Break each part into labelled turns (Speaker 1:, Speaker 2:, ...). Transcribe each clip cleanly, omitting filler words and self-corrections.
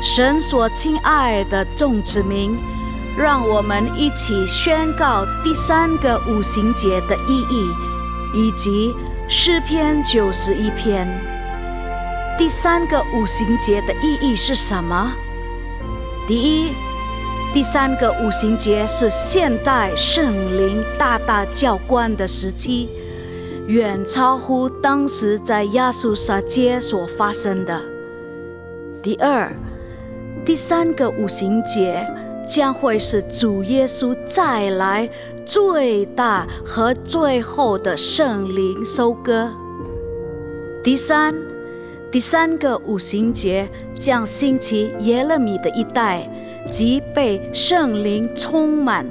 Speaker 1: 神所亲爱的众子民，让我们一起宣告第3个五旬节的意义，以及诗篇91篇。第3个五旬节的意义是什么？第一，第3个五旬节是现代圣灵大大浇灌的时期，远超乎当时在亚述撒街所发生的。第二，第3个五旬节将会是主耶稣再来最大和最后的圣灵收割。第三个五旬节将兴起耶勒米的一代，即被圣灵充满，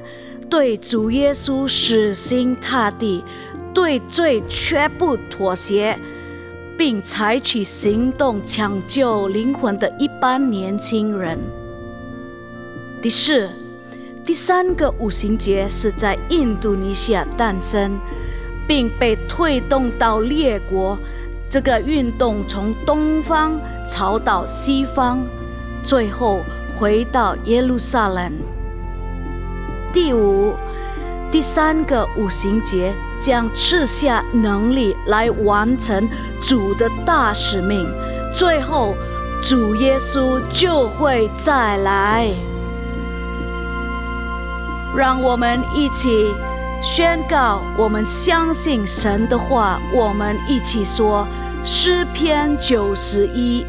Speaker 1: 对主耶稣死心塌地，对罪绝不妥协，并采取行动抢救灵魂的一般年轻人。第四，第3个五旬节是在印度尼西亚诞生，并被推动到列国。这个运动从东方朝到西方，最后回到耶路撒冷。第五，第3个五旬节将赐下能力来完成主的大使命，最后主耶稣就会再来。让我们一起宣告，我们相信神的话。我们一起说诗篇91：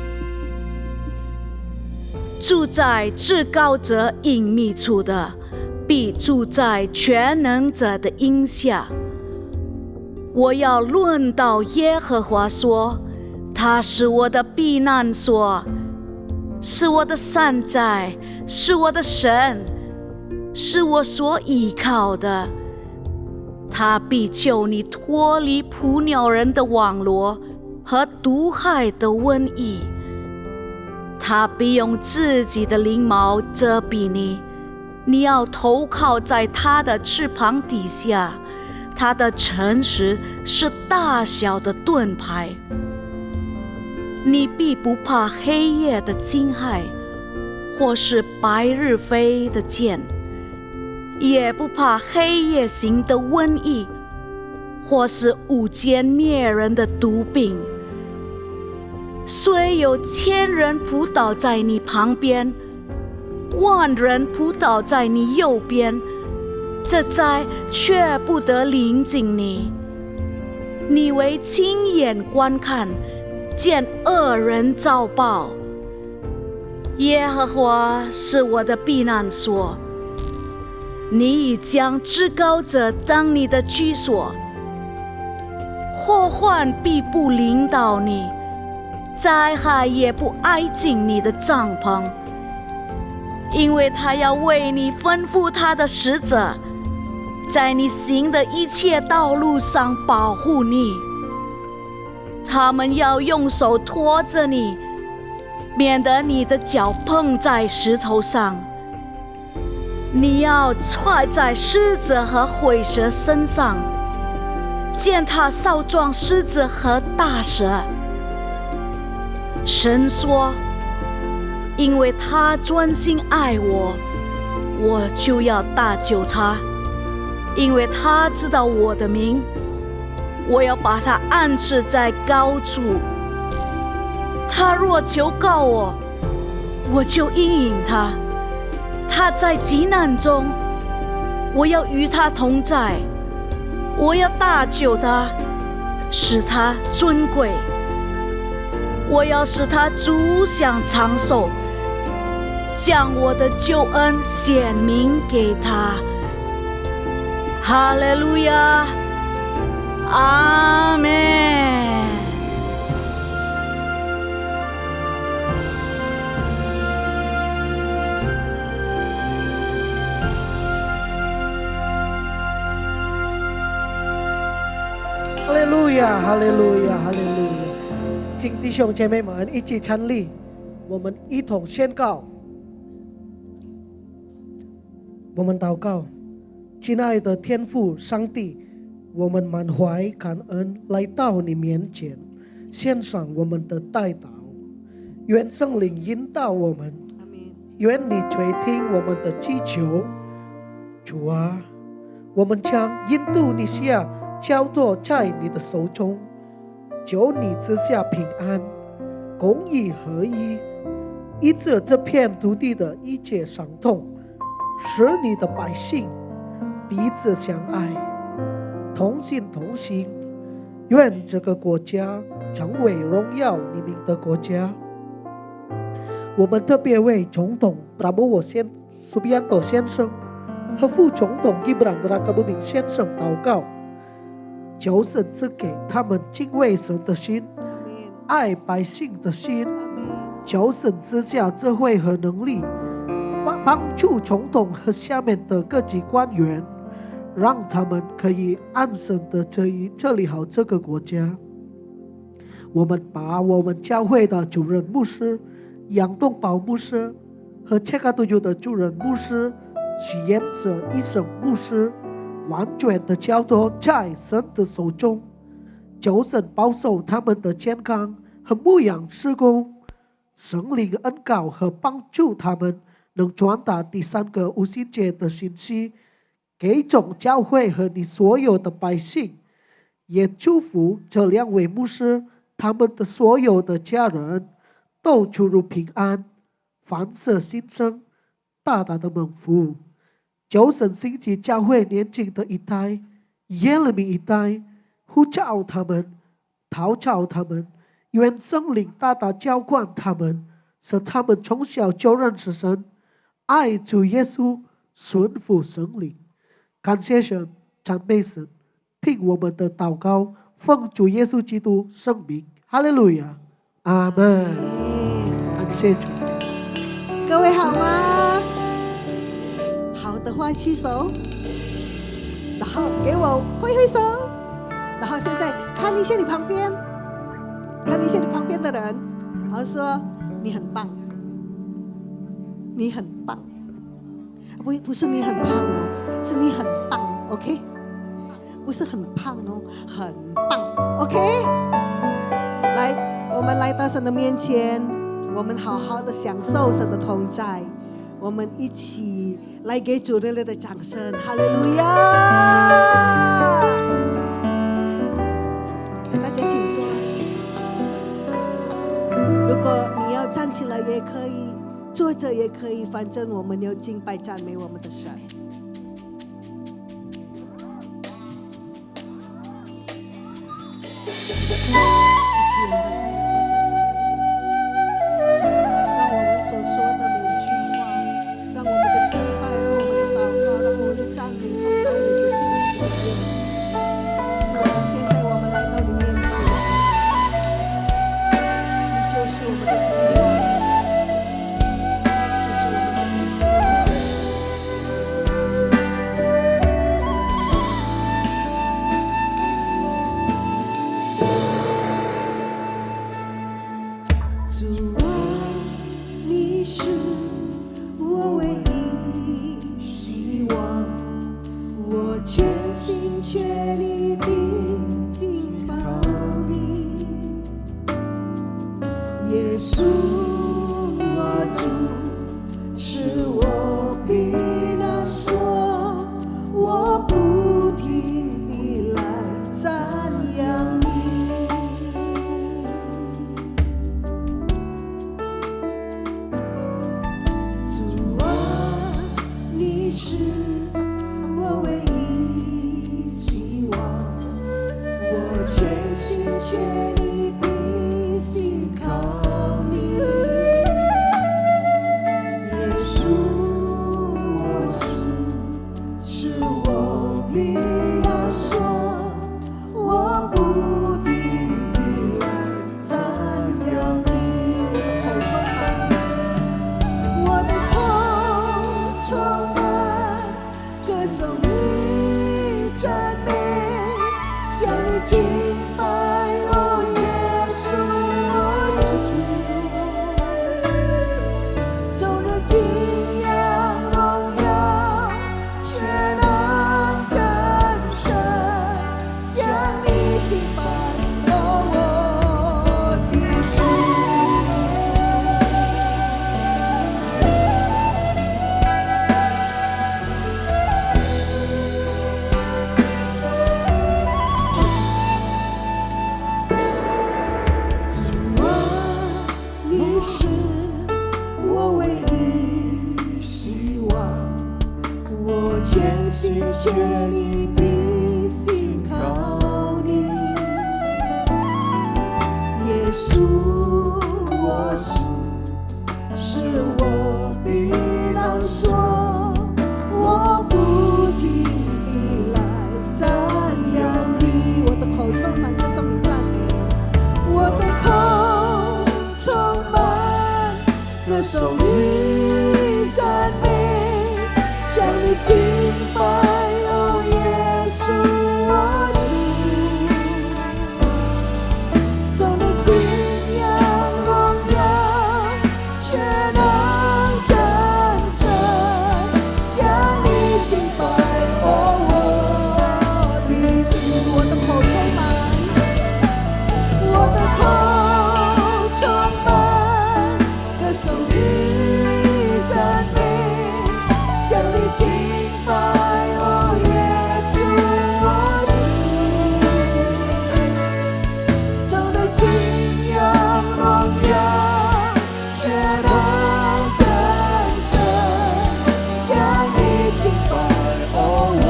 Speaker 1: 住在至高者隐秘处的，必住在全能者的荫下。我要论到耶和华说，他是我的避难所，是我的山寨，是我的神，是我所依靠的。他必救你脱离捕鸟人的网罗和毒害的瘟疫。他必用自己的翎毛遮蔽你，你要投靠在他的翅膀底下。他的诚实是大小的盾牌。你必不怕黑夜的惊骇，或是白日飞的箭，也不怕黑夜行的瘟疫，或是午间灭人的毒病。虽有1000人扑倒在你旁边，10000人扑倒在你右边，这灾却不得临近你。你为亲眼观看，见恶人遭报。耶和华是我的避难所，你已将至高者当你的居所。祸患必不临到你，灾害也不挨近你的帐篷，因为他要为你吩咐他的使者，在你行的一切道路上保护你。他们要用手托着你，免得你的脚碰在石头上。你要踹在狮子和虺蛇身上，践踏少壮狮子和大蛇。神说，因为他专心爱我，我就要搭救他。因为他知道我的名，我要把他安置在高处。他若求告我，我就应允他。他在急难中，我要与他同在。我要搭救他，使他尊贵。我要使他足享长寿，将我的救恩显明给他。哈利路亚，阿们。
Speaker 2: 哈利路亚，哈利路亚，哈利路亚！请弟兄姐妹们一起站立，我们一同宣告。我们祷告，亲爱的天父上帝，我们满怀感恩来到你面前，献上我们的代祷，愿圣灵引导我们，愿你垂听我们的祈求。主啊，我们将印度尼西亚交托在你的手中，求你赐下平安、公义合一，医治这片土地的一切伤痛，使你的百姓彼此相爱，同心同行。愿这个国家成为荣耀你名的国家。我们特别为总统Prabowo Subianto 先生和副总统 Gibran Rakabuming 先生祷告，求神赐给他们敬畏神的心，爱百姓的心，求神赐下智慧和能力，帮助总统和下面的各级官员，让他们可以安神的治理好这个国家。我们把我们教会的主任牧师杨东宝牧师和切卡杜尤的主任牧师许彦哲医生牧师完全的交托在神的手中，求神保守他们的健康和牧养事工，神灵恩膏和帮助他们能传达第3个五旬节的信息给总教会和你所有的百姓，也祝福这2位牧师他们的所有的家人都出入平安，凡事兴盛，大大的蒙福。求神兴起教会年轻的一代，耶利米一代，呼召他们，陶造他们，愿圣灵大大浇灌他们，使他们从小就认识神，爱主耶稣，顺服圣灵。感谢神，赞美神，听我们的祷告，奉主耶稣基督圣名，哈利路亚，阿门。感谢主。
Speaker 3: 各位好吗？好的话举手，然后给我挥挥手，然后现在看一下你旁边，看一下你旁边的人，然后说你很棒，你很棒，不是你很胖哦，是你很棒 ，OK？ 不是很胖哦，很棒 ，OK？ 来，我们来到神的面前，我们好好的享受神的同在，我们一起来给主热烈的掌声，哈利路亚！大家请坐。如果你要站起来也可以，坐着也可以，反正我们要敬拜赞美我们的神。让我们所说的每一句话，让我们的敬拜，让我们的祷告，让我们的赞美，同到你的惊喜里面。主啊，现在我们来到你面前，你就是我们的希望，你是我们的一切。主啊，你是我唯一希望，我全心全意地敬拜你，耶稣我主，是我避难所，我不停地来赞扬你。我唯一希望，我全心全意的信靠你，耶稣，我是我必然说，我不停地来赞扬你，我的口充满歌颂与赞美，我的口充满歌颂与赞美，向你敬拜，哦，耶稣我主，总的敬仰荣耀，全能战胜，向你敬拜，哦，我的主，我的口充满，我的口充满歌颂与赞美，向你敬拜，哦，耶稣我主，总的敬仰荣耀，全能战胜，向你敬拜，哦，我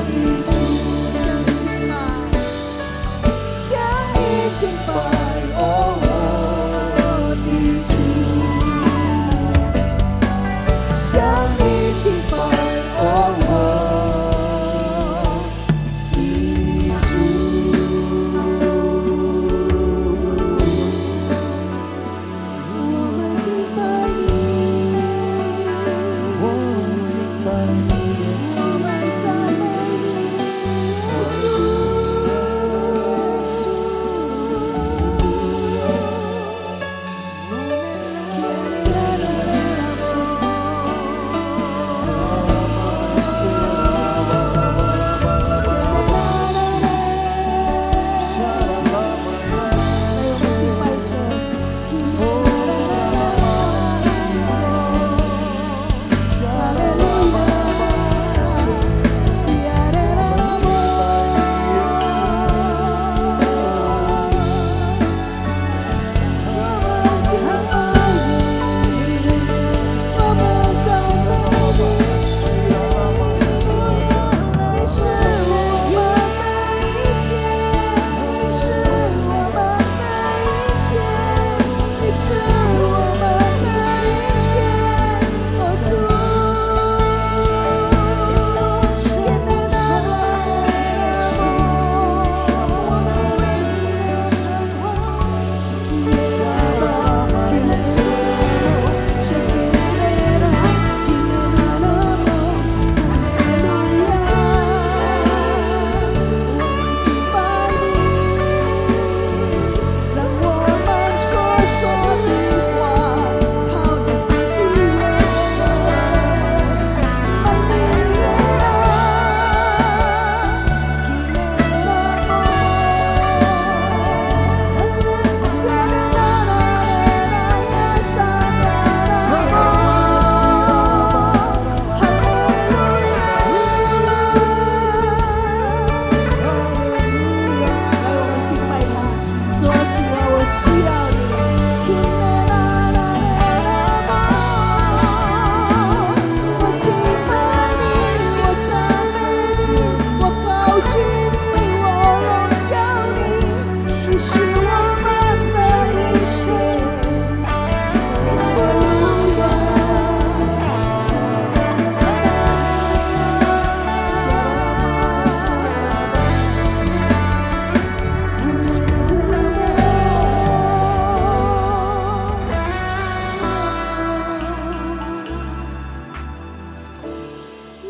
Speaker 3: 的主，向你敬拜，向你敬拜，哦，我的主，向你敬拜，哦，我的主。我们敬拜你，我们敬拜你，耶稣，我们赞美你，耶稣。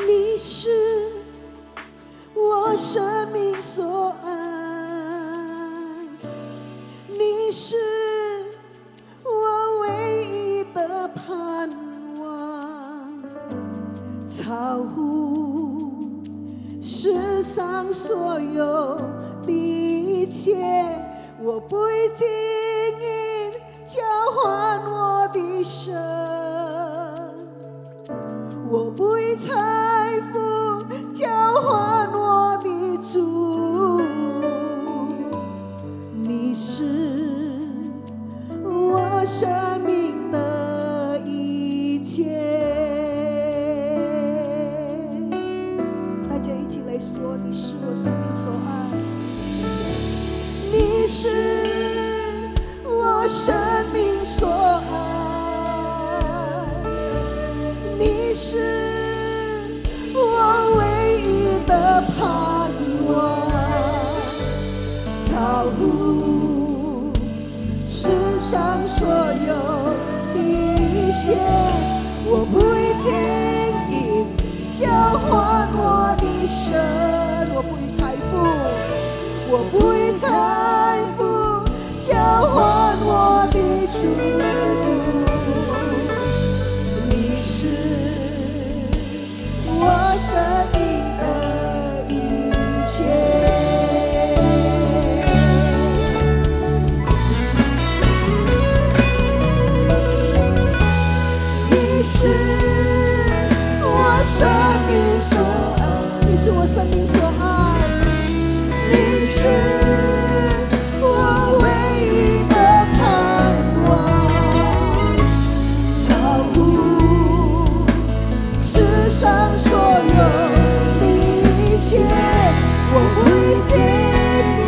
Speaker 3: 你是我生命所爱，你是我唯一的盼望，超乎世上所有的一切，我不以金银交换我的神，我不以财富交换我的主，你是我生命的切，我不以金银交换我的神，我不以财富，我不以财富交换我的主，你是我生命的一切。你是我生命所爱，你是我生命所爱，你是我唯一的盼望，超乎世上所有的一切，我不以金银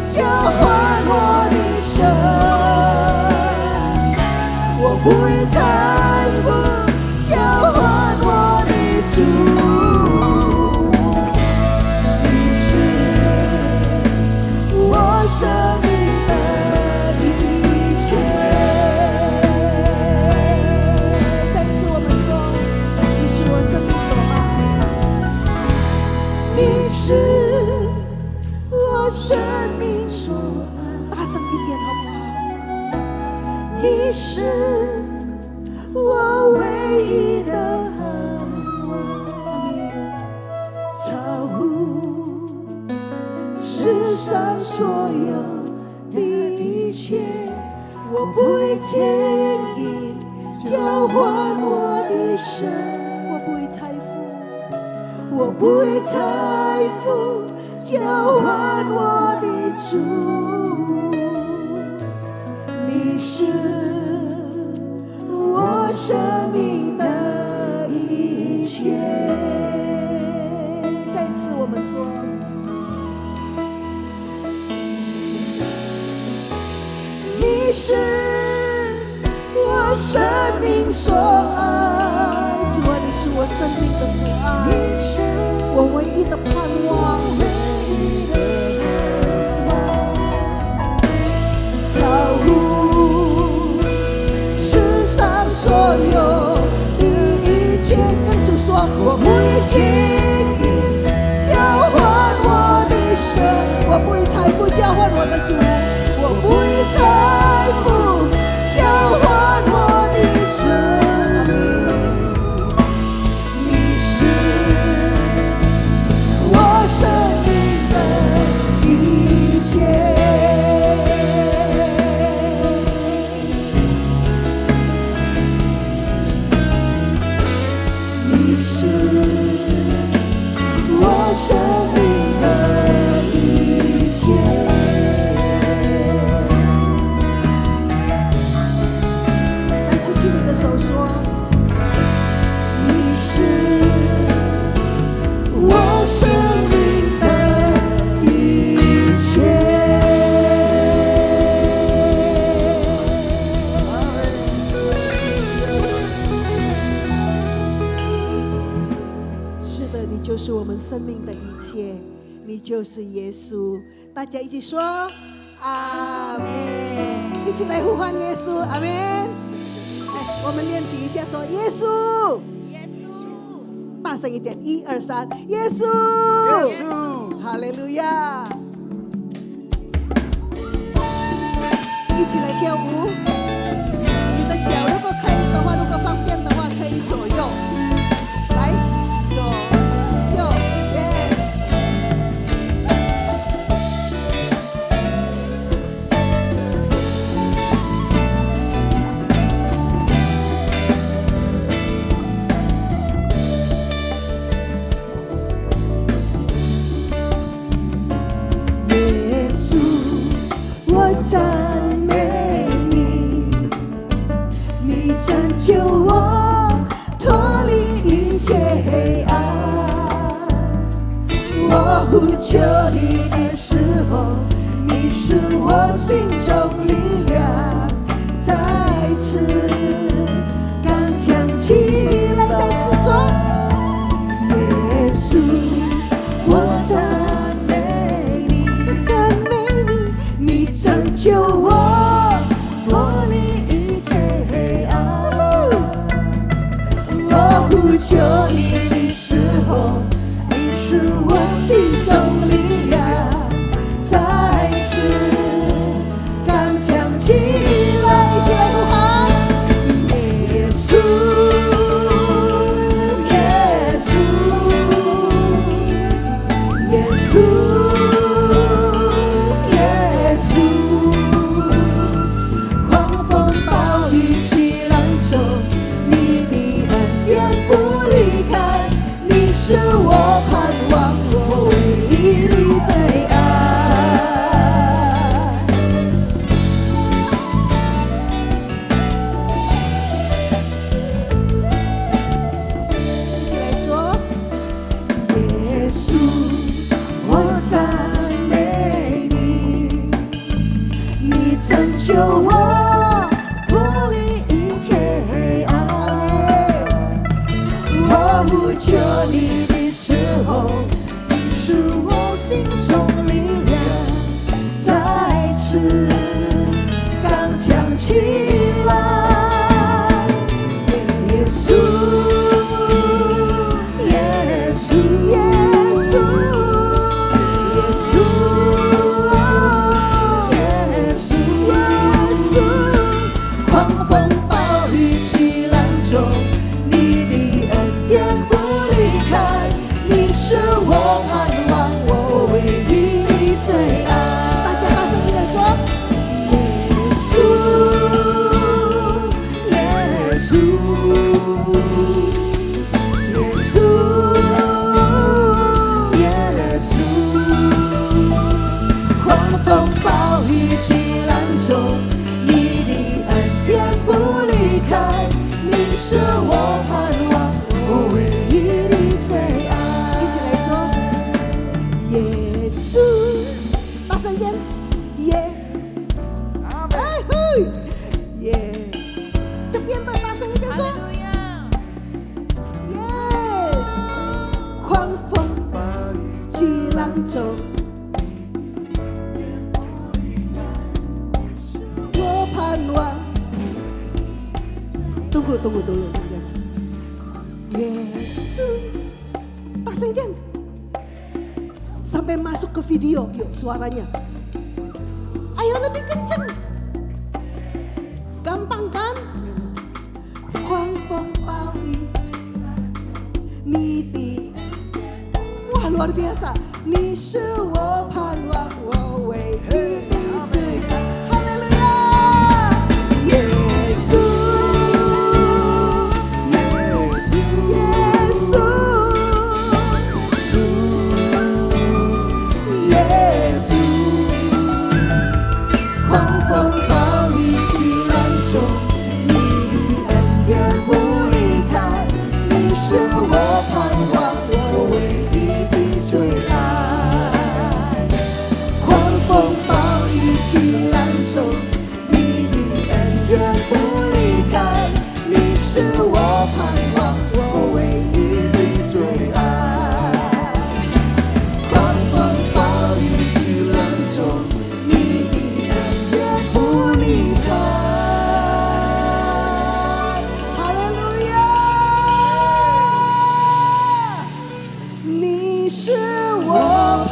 Speaker 3: 交换我的神，我不以财富交换我的主，你是我生命的一切。再次我们说，你是我生命所爱，你是我生命所爱。大声一点好不好？你是我唯一的盼望，阿们。超乎世上所有的一切，我不以金银交换我的神，我不以财富，我不以财富交换我的主，你是我生命的一切。再次我们说，你是我生命所爱，主啊，你是我生命的所爱，我唯一的盼望，超乎世上所有的一切。跟主说，我不以金银交换我的神，我不以财富交换我的主，我不以财富交换我的神。你是我生命的一切。你是我生命的一切。来举起你的手说，你是我生命的一切。是的，你就是我们生命的一切，你就是耶稣。大家一起说阿们，一起来呼唤耶稣，阿们。来，我们练习一下，说耶稣，耶稣，大声一点，1、2、3，耶稣，耶稣，哈利路亚。一起来跳舞，你的脚如果可以的话，如果方便的话，可以左右，来，左右 ，yes。耶稣，我赞美你，你拯救我脱离一切黑暗。我呼求你的时候，你是我心中力量，再次刚强起来。再次说，耶稣，我赞美你，我赞美你，你拯救我脱离一切黑暗。是我盼望，我唯一的最爱。一起来说，耶稣，我赞美你，你拯救我脱离一切黑暗。我呼求你的时候，你是我心中力量，再次刚强起来。耶稣，耶稣，耶稣，耶稣，耶稣，耶稣，狂风暴雨激浪中，你的恩典不离开，你是我盼望，我唯一的最爱。大家大声一点说，耶稣，耶稣，耶稣，耶稣，狂风暴雨激浪中，你的恩典不离开，你是我盼望，我唯一的最爱。一起来说，耶稣，大声点，耶，哎嘿，耶，这边的大声一点说，耶，狂风巨浪中，我盼望。Tunggu. Yesus. Pasang dia. Sampai masuk ke video, yuk suaranya. Ayo lebih kenceng. Gampang kan? 狂风暴雨，你的，哇，luar biasa. 你是我盼望，我唯一的最爱。哈利路亚，耶稣。是我盼望，我唯一的最爱。狂风暴雨激浪中，你的恩典不离开，你是我盼望，我唯一的最爱。狂风暴雨激浪中，你的恩典不离开。是我盼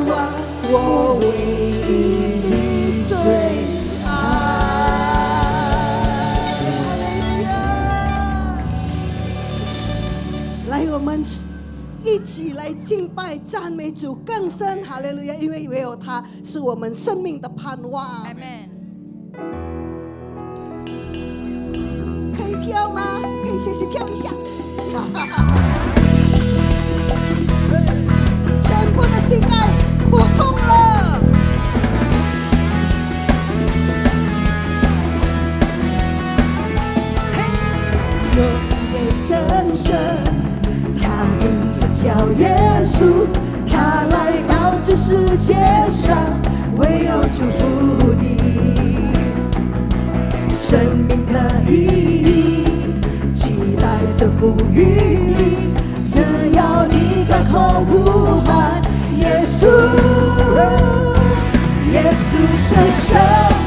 Speaker 3: 望，我唯一的最爱。哈利路亚！来，我们一起来敬拜赞美主更深，哈利路亚！因为唯有他是我们生命的盼望。Amen。可以跳吗？可以学习跳一下。全部的膝盖不痛了。有一位真神，他名字叫耶稣，他来到这世界上，为要救赎你。生命的意义记在这福音里，只要你开口呼喊耶稣，耶稣是生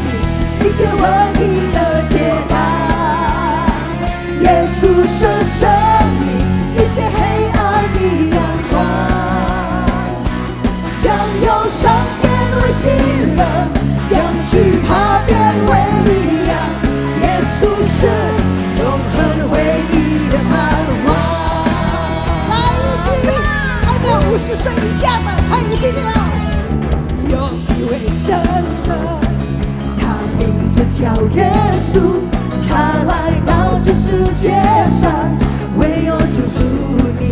Speaker 3: 命，一切问题的解答。耶稣是生命，一切黑暗的阳光，将忧伤变为喜乐，将惧怕变为力量。耶稣是永恒唯一的盼望。来一起，还没有50岁以下的，看一起跳。有一位真神，他名字叫耶稣，他来到这世界上，为要救赎你。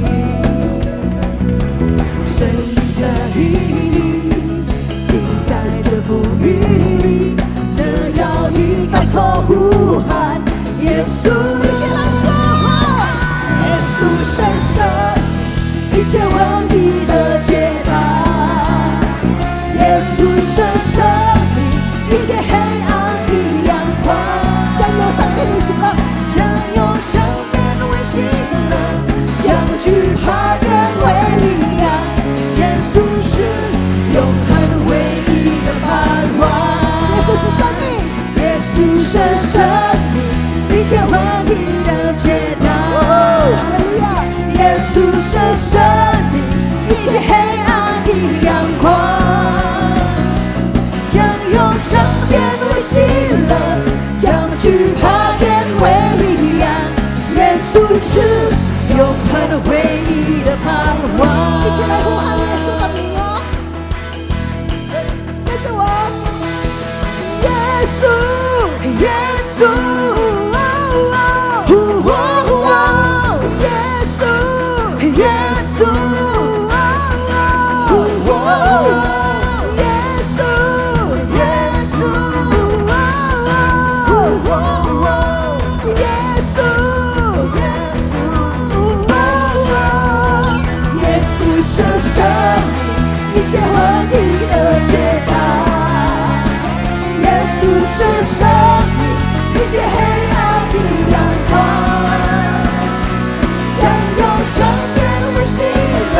Speaker 3: 呼喊，耶稣，一起来说，耶稣神圣，一切问题的解答，耶稣是生命，一切黑暗的阳光，将忧伤变为喜乐，将忧伤变为喜乐，将惧怕变为力量，耶稣是永恒唯一的盼望，耶稣是生命，耶稣是生命，一切问题的解答，哈利路亚，耶稣是生命，一切黑暗的阳光，将忧伤变为喜乐，将惧怕变为力量，耶稣是永恒唯一的盼望，一起来呼喊耶稣的名哦，跟着我，耶稣，耶稣，耶稣，耶稣，是生命，一切问题的解答，耶稣是生命，一切黑暗的阳光，将忧伤变为喜乐，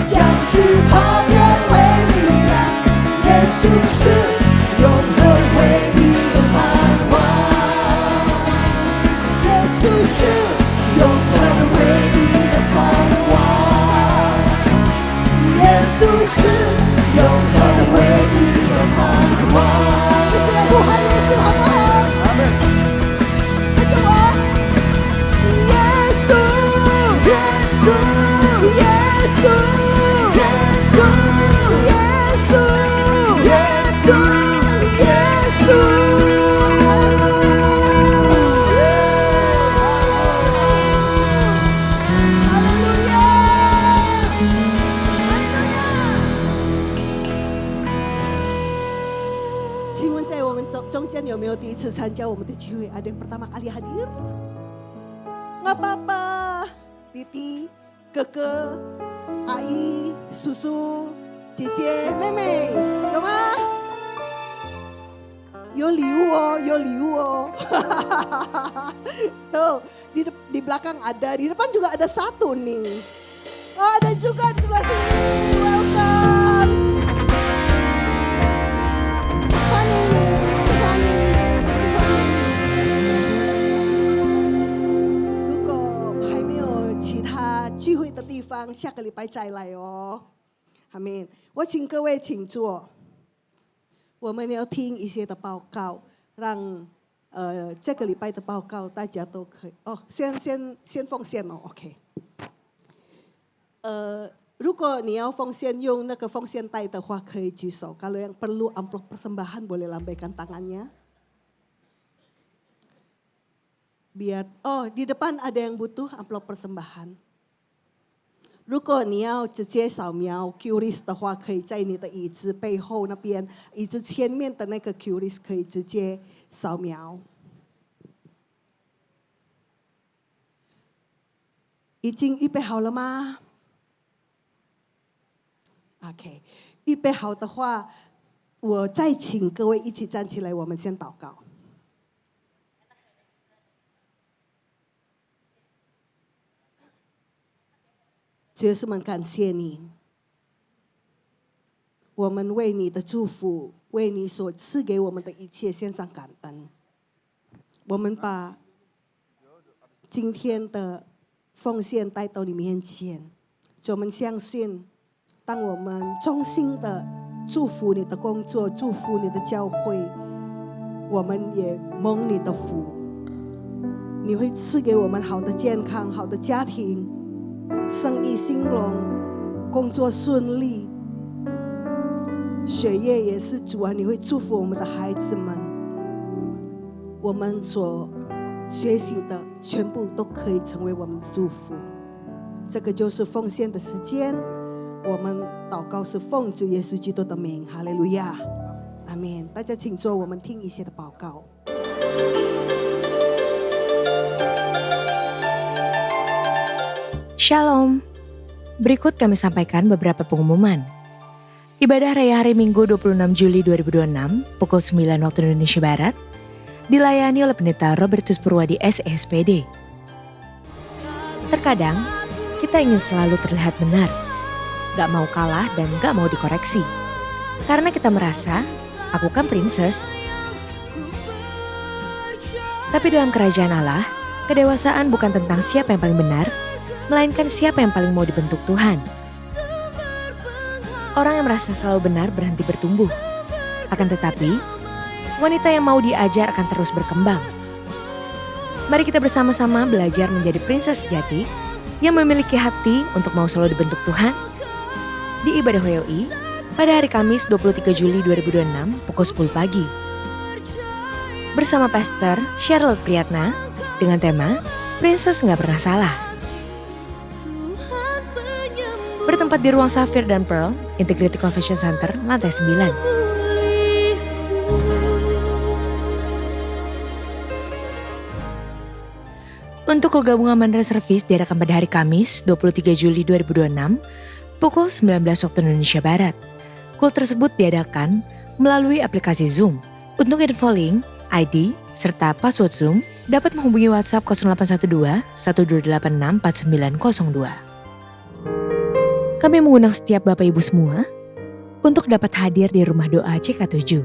Speaker 3: 将惧怕变为力量，耶稣是永恒唯一的盼望，耶稣是永恒唯一的盼望，耶稣是永恒唯一的盼望，一起来呼喊耶稣好不好？跟着我，耶稣，耶稣，耶稣，耶稣，耶稣，耶稣，耶稣。中间有没有第一次参加我们的聚会？ada yang pertama kali hadir? Nggak apa-apa, Titi, Keke, Ai, Susu, 姐姐、妹妹，有吗？有礼物哦，有礼物哦。Tuh, di belakang ada, di depan juga ada satu nih. Oh, ada juga di sebelah sini. Welcome. Honey.聚会的地方，下个礼拜再来哦。阿们，我请各位请坐。我们要听一些的报告，让这个礼拜的报告大家都可以哦。先奉献哦 ，OK。如果你要奉献用那个奉献袋的话，可以举手。Kalau yang perlu amplop persembahan boleh lambaikan tangannya. Biar di depan ada yang butuh amplop persembahan. 如果你要直接扫描 QRIS 的话，可以在你的椅子背后那边，椅子前面的那个 QRIS 可以直接扫描。已经预备好了吗 ？OK， 预备好的话，我再请各位一起站起来，我们先祷告。主耶稣们，感谢你，我们为你的祝福，为你所赐给我们的一切献上感恩。我们把今天的奉献带到你面前，我们相信，当我们衷心的祝福你的工作，祝福你的教会，我们也蒙你的福，你会赐给我们好的健康，好的家庭，生意兴隆，工作顺利，学业也是主啊，你会祝福我们的孩子们，我们所学习的全部都可以成为我们的祝福。这个就是奉献的时间，我们祷告是奉主耶稣基督的名，哈利路亚，阿们。大家请坐，我们听一些的报告。
Speaker 4: Shalom. Berikut kami sampaikan beberapa pengumuman. Ibadah Raya Hari Minggu 26 Juli 2026 pukul 9 waktu Indonesia Barat dilayani oleh Pendeta Robertus Purwadi SESPD. Terkadang kita ingin selalu terlihat benar, gak mau kalah dan gak mau dikoreksi. Karena kita merasa, aku kan princess. Tapi dalam kerajaan Allah, kedewasaan bukan tentang siapa yang paling benar, melainkan siapa yang paling mau dibentuk Tuhan. Orang yang merasa selalu benar berhenti bertumbuh. Akan tetapi, wanita yang mau diajar akan terus berkembang. Mari kita bersama-sama belajar menjadi princess sejati yang memiliki hati untuk mau selalu dibentuk Tuhan. Di ibadah WOI pada hari Kamis 23 Juli 2026 pukul 10 pagi. Bersama Pastor Charlotte Priyatna dengan tema Princess Nggak Pernah Salah. Bertempat di ruang Sapphire dan Pearl, Integrity Convention Center, lantai 9. Untuk kul gabungan Mandala Service diadakan pada hari Kamis 23 Juli 2026 pukul 19 waktu Indonesia Barat. Kul tersebut diadakan melalui aplikasi Zoom. Untuk info link, ID, serta password Zoom dapat menghubungi WhatsApp 0812 1286 4902. Kami mengundang setiap Bapak Ibu semua untuk dapat hadir di Rumah Doa CK7.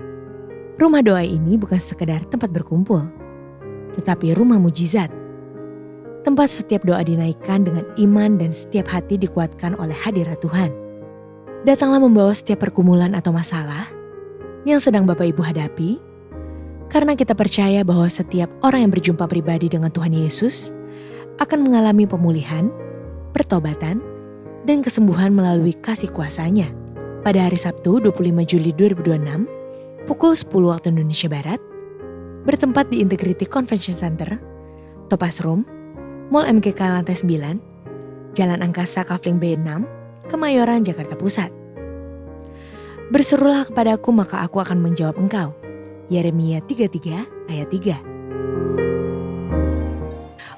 Speaker 4: Rumah doa ini bukan sekedar tempat berkumpul, tetapi rumah mujizat. Tempat setiap doa dinaikkan dengan iman dan setiap hati dikuatkan oleh hadirat Tuhan. Datanglah membawa setiap pergumulan atau masalah yang sedang Bapak Ibu hadapi, karena kita percaya bahwa setiap orang yang berjumpa pribadi dengan Tuhan Yesus akan mengalami pemulihan, pertobatan, dan kesembuhan melalui kasih kuasa-Nya. Pada hari Sabtu 25 Juli 2026 pukul 10 waktu Indonesia Barat, bertempat di Integrity Convention Center, Topaz Room, Mall MGK lantai 9, Jalan Angkasa Kavling B6, Kemayoran, Jakarta Pusat. Berserulah kepadaku maka aku akan menjawab engkau. Yeremia 33 ayat 3.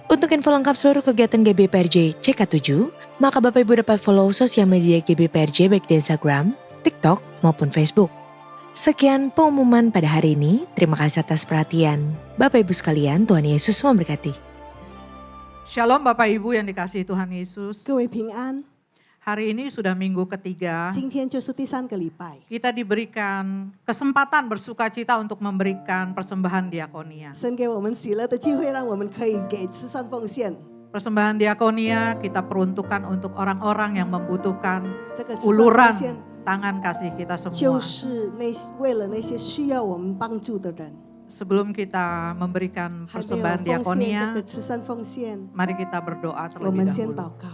Speaker 4: Untuk info lengkap seluruh kegiatan GBPRJ CK7, maka Bapak Ibu dapat follow sosial media GBPRJ baik di Instagram, TikTok maupun Facebook. Sekian pengumuman pada hari ini. Terima kasih atas perhatian. Bapak Ibu sekalian, Tuhan Yesus memberkati.
Speaker 5: Shalom Bapak Ibu yang dikasihi Tuhan Yesus.
Speaker 3: 各位平安，
Speaker 5: Hari ini sudah minggu ketiga.
Speaker 3: 今天就是第3个礼拜，
Speaker 5: Kita diberikan kesempatan bersuka cita untuk memberikan persembahan diakonia.
Speaker 3: 神给我们喜乐的机会，让我们可以给慈善奉献。
Speaker 5: Persembahan diakonia kita peruntukkan untuk orang-orang yang membutuhkan
Speaker 3: 这个慈善奉
Speaker 5: uluran
Speaker 3: 献
Speaker 5: tangan kasih kita
Speaker 3: 就
Speaker 5: semua.
Speaker 3: 是为了那些需要我们帮助的人，
Speaker 5: Sebelum kita memberikan
Speaker 3: 还没有
Speaker 5: persembahan
Speaker 3: 奉献这
Speaker 5: diakonia,
Speaker 3: 个慈善奉献，
Speaker 5: mari kita berdoa
Speaker 3: 我们
Speaker 5: terlebih
Speaker 3: 先
Speaker 5: dahulu.
Speaker 3: 祷告。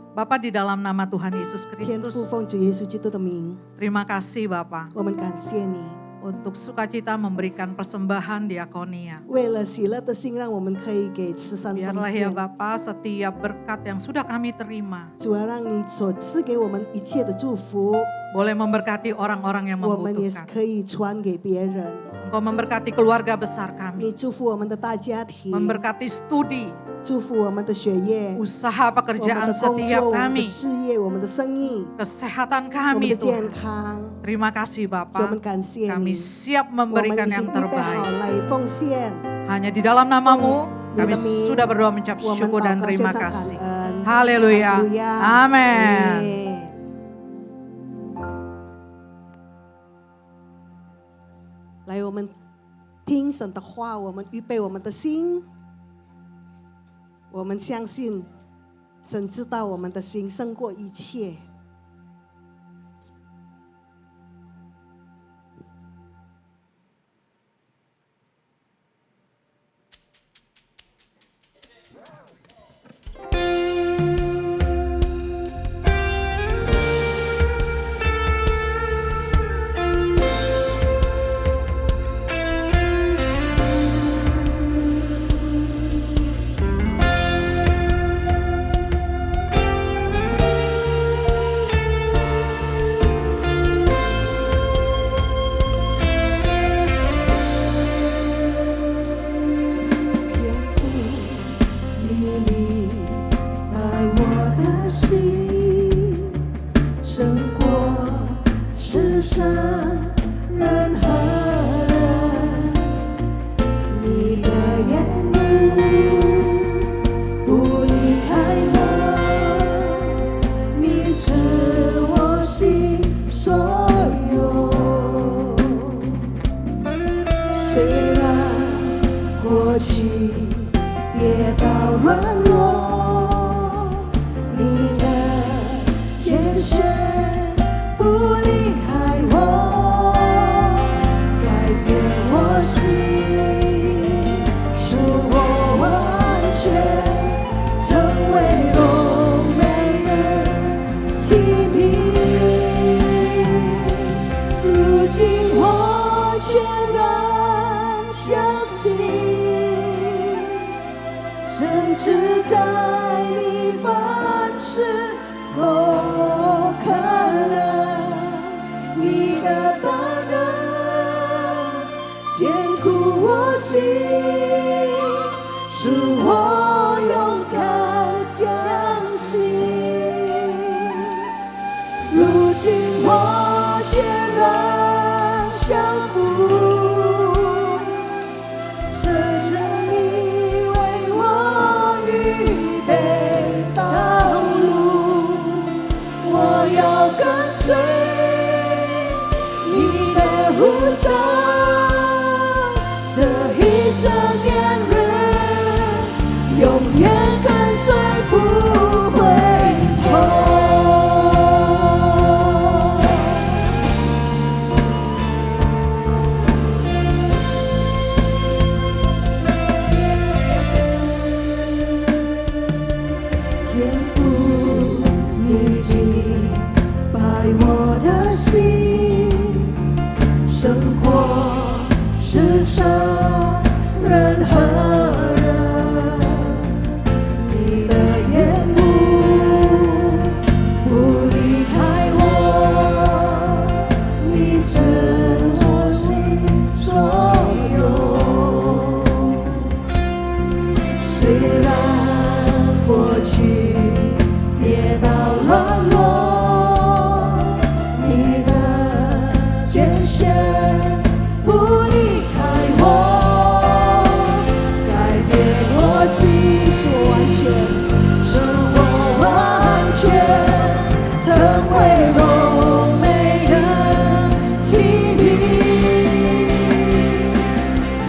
Speaker 5: Bapak di dalam nama Tuhan Yesus
Speaker 3: 天父，
Speaker 5: Kristus,
Speaker 3: 奉主耶稣基督的名，
Speaker 5: terima kasih Bapak
Speaker 3: 我们感谢你，
Speaker 5: untuk sukacita memberikan persembahan diakonia.
Speaker 3: 为了喜乐的心，让我们可以给慈善奉
Speaker 5: Biarlah ya
Speaker 3: 献。
Speaker 5: Bapa setiap berkat yang sudah kami terima
Speaker 3: 主啊，让你所赐给我们一切的祝福，
Speaker 5: boleh memberkati orang-orang yang
Speaker 3: 我们也
Speaker 5: membutuhkan.
Speaker 3: 可以传给别人。
Speaker 5: Engkau memberkati keluarga besar
Speaker 3: 你
Speaker 5: kami,
Speaker 3: 祝福我们的大家庭，
Speaker 5: memberkati studi,
Speaker 3: 祝福我们的学业，
Speaker 5: usaha
Speaker 3: 我们
Speaker 5: pekerjaan
Speaker 3: 的工
Speaker 5: setiap
Speaker 3: 作，我们的
Speaker 5: kami,
Speaker 3: 事业，我们的生意，
Speaker 5: kesehatan
Speaker 3: 我们
Speaker 5: kami
Speaker 3: 的健
Speaker 5: Tuhan.
Speaker 3: 康。
Speaker 5: Terima kasih
Speaker 3: 所以我
Speaker 5: Bapa,
Speaker 3: 们感谢
Speaker 5: kami
Speaker 3: 你，
Speaker 5: siap
Speaker 3: 我们
Speaker 5: memberikan
Speaker 3: 已经
Speaker 5: yang
Speaker 3: 预备好
Speaker 5: terbaik.
Speaker 3: 来奉献。
Speaker 5: Hanya di dalam namamu, kami
Speaker 3: Demi-
Speaker 5: sudah berdoa mengucap
Speaker 3: 我们
Speaker 5: syukur
Speaker 3: 祷
Speaker 5: dan
Speaker 3: 告，献
Speaker 5: terima
Speaker 3: 上感
Speaker 5: kasih.
Speaker 3: 恩。
Speaker 5: Haleluya.
Speaker 3: 哈利路亚
Speaker 5: Amen.
Speaker 3: 来，我们听神的话，我们预备我们的心，我们相信神知道我们的心胜过一切。软弱，你的拣选不离开我，改变我心，使我完全成为荣美的器皿。如今我全然相信，甚至在你凡事都可能，你的大能坚固我心，使我勇敢相信。如今我全然降服，随着你为我预备道路，我要跟随你的呼召，这一生年日永远跟随不回头。天父，你击败我的心，胜过世上任何人。你的眼目不离开我，你真我心所有。虽然过去跌倒软弱，你的拣选不离开我，改变我心，使我完全，使我完全成为荣美的器皿。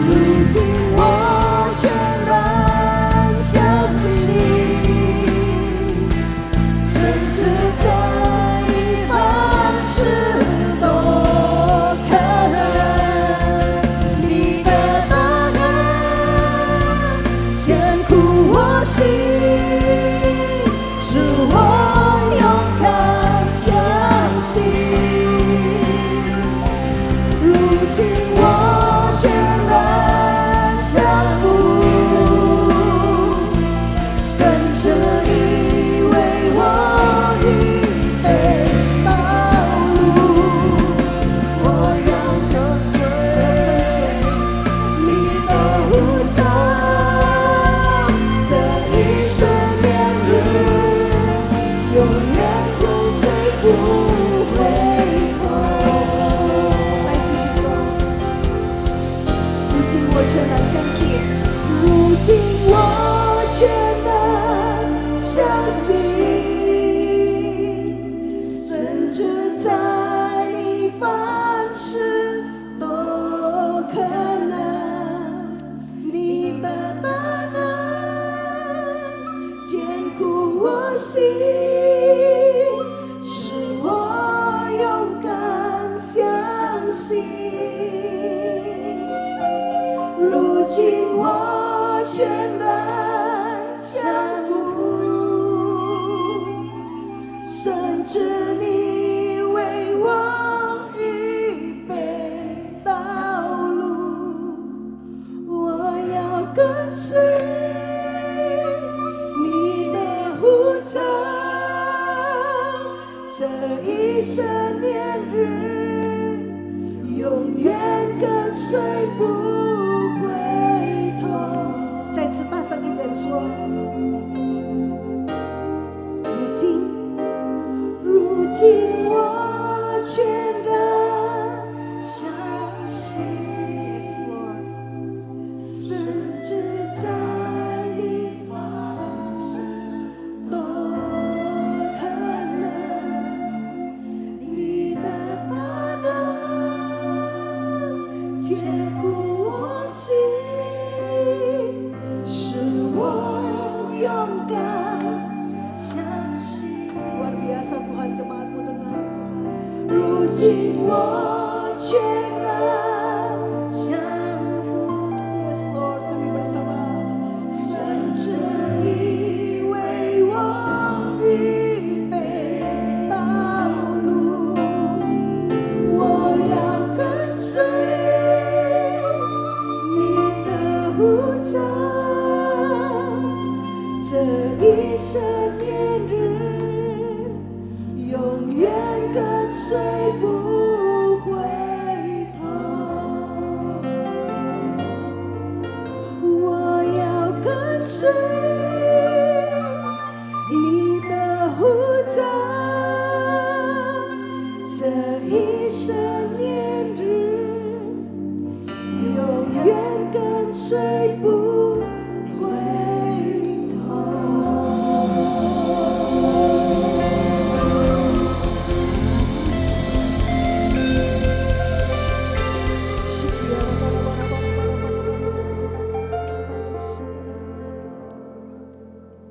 Speaker 3: 如今我全然相信，甚至在你凡事都可能，你的大能坚固我心，使我勇敢相信。如今我全然降服，甚至你为我预备道路，我要跟随你的呼召，这一生年日永远跟随不回头。来继续说，如今我全然相信，如今我全然相信，甚至在你凡事都可能，你的大能坚固我心，使我勇敢相信。如今我全然降服，甚至你为我预备道路，我要跟随你的呼召，这一生年日永远跟随不回头。再次大声一点说，如今我全然相信 Yes Lord， 甚至在你凡事都可能，你的大能坚固我心，使我勇敢。luar biasa Tuhan, jemaatmu dengar Tuhan. 如今我全然降服。Yes Lord, kami berserah. 甚至你为我预备道路，我要跟随你的呼召，这一生年日，永远跟随不回头。我要跟随你的呼召，这一生年日，永远跟随不回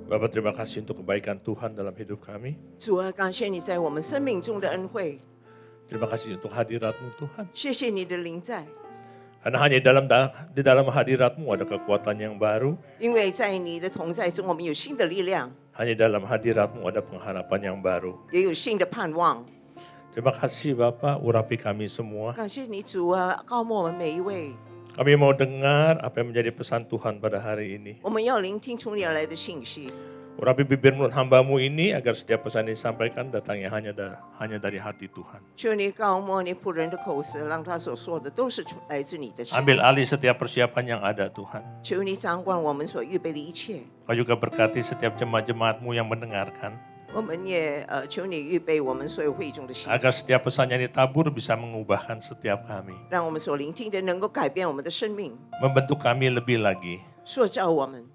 Speaker 6: Bapak, terima kasih untuk kebaikan Tuhan dalam hidup kami.
Speaker 7: 主啊，感谢你在我们生命中的恩惠，
Speaker 6: Terima kasih untuk hadirat-Mu Tuhan.
Speaker 7: 谢谢你的临在，
Speaker 6: Karena hanya di dalam hadirat-Mu ada kekuatan yang baru.
Speaker 7: 因为在你的同在中，我们有新的力量，
Speaker 6: Hanya dalam hadirat-Mu ada pengharapan yang baru.
Speaker 7: 也有新的盼望。
Speaker 6: Terima kasih Bapak, urapi kami semua.
Speaker 7: 感谢你主啊，高牧我们每一位，
Speaker 6: Kami mau dengar apa yang menjadi pesan Tuhan pada hari ini.
Speaker 7: 我们要聆听从你而来的信息。
Speaker 6: Urapi bibir mulut hamba-Mu ini agar setiap pesan yang disampaikan datangnya hanya dari hati Tuhan.
Speaker 7: 求你高牧你仆人的口舌，让他所说的都是来自你的神。
Speaker 6: Ambil alih setiap persiapan yang ada Tuhan.
Speaker 7: 求你掌管我们所预备的一切。
Speaker 6: Kau juga berkati setiap jemaat-jemaat-Mu yang mendengarkan.
Speaker 7: 我们也求你预备我们所有会众的心，
Speaker 6: Agar setiap pesan yang ditabur bisa mengubahkan setiap kami.
Speaker 7: 让我们所聆听的能够改变我们的生命，
Speaker 6: Membentuk kami lebih lagi.
Speaker 7: 塑造我们，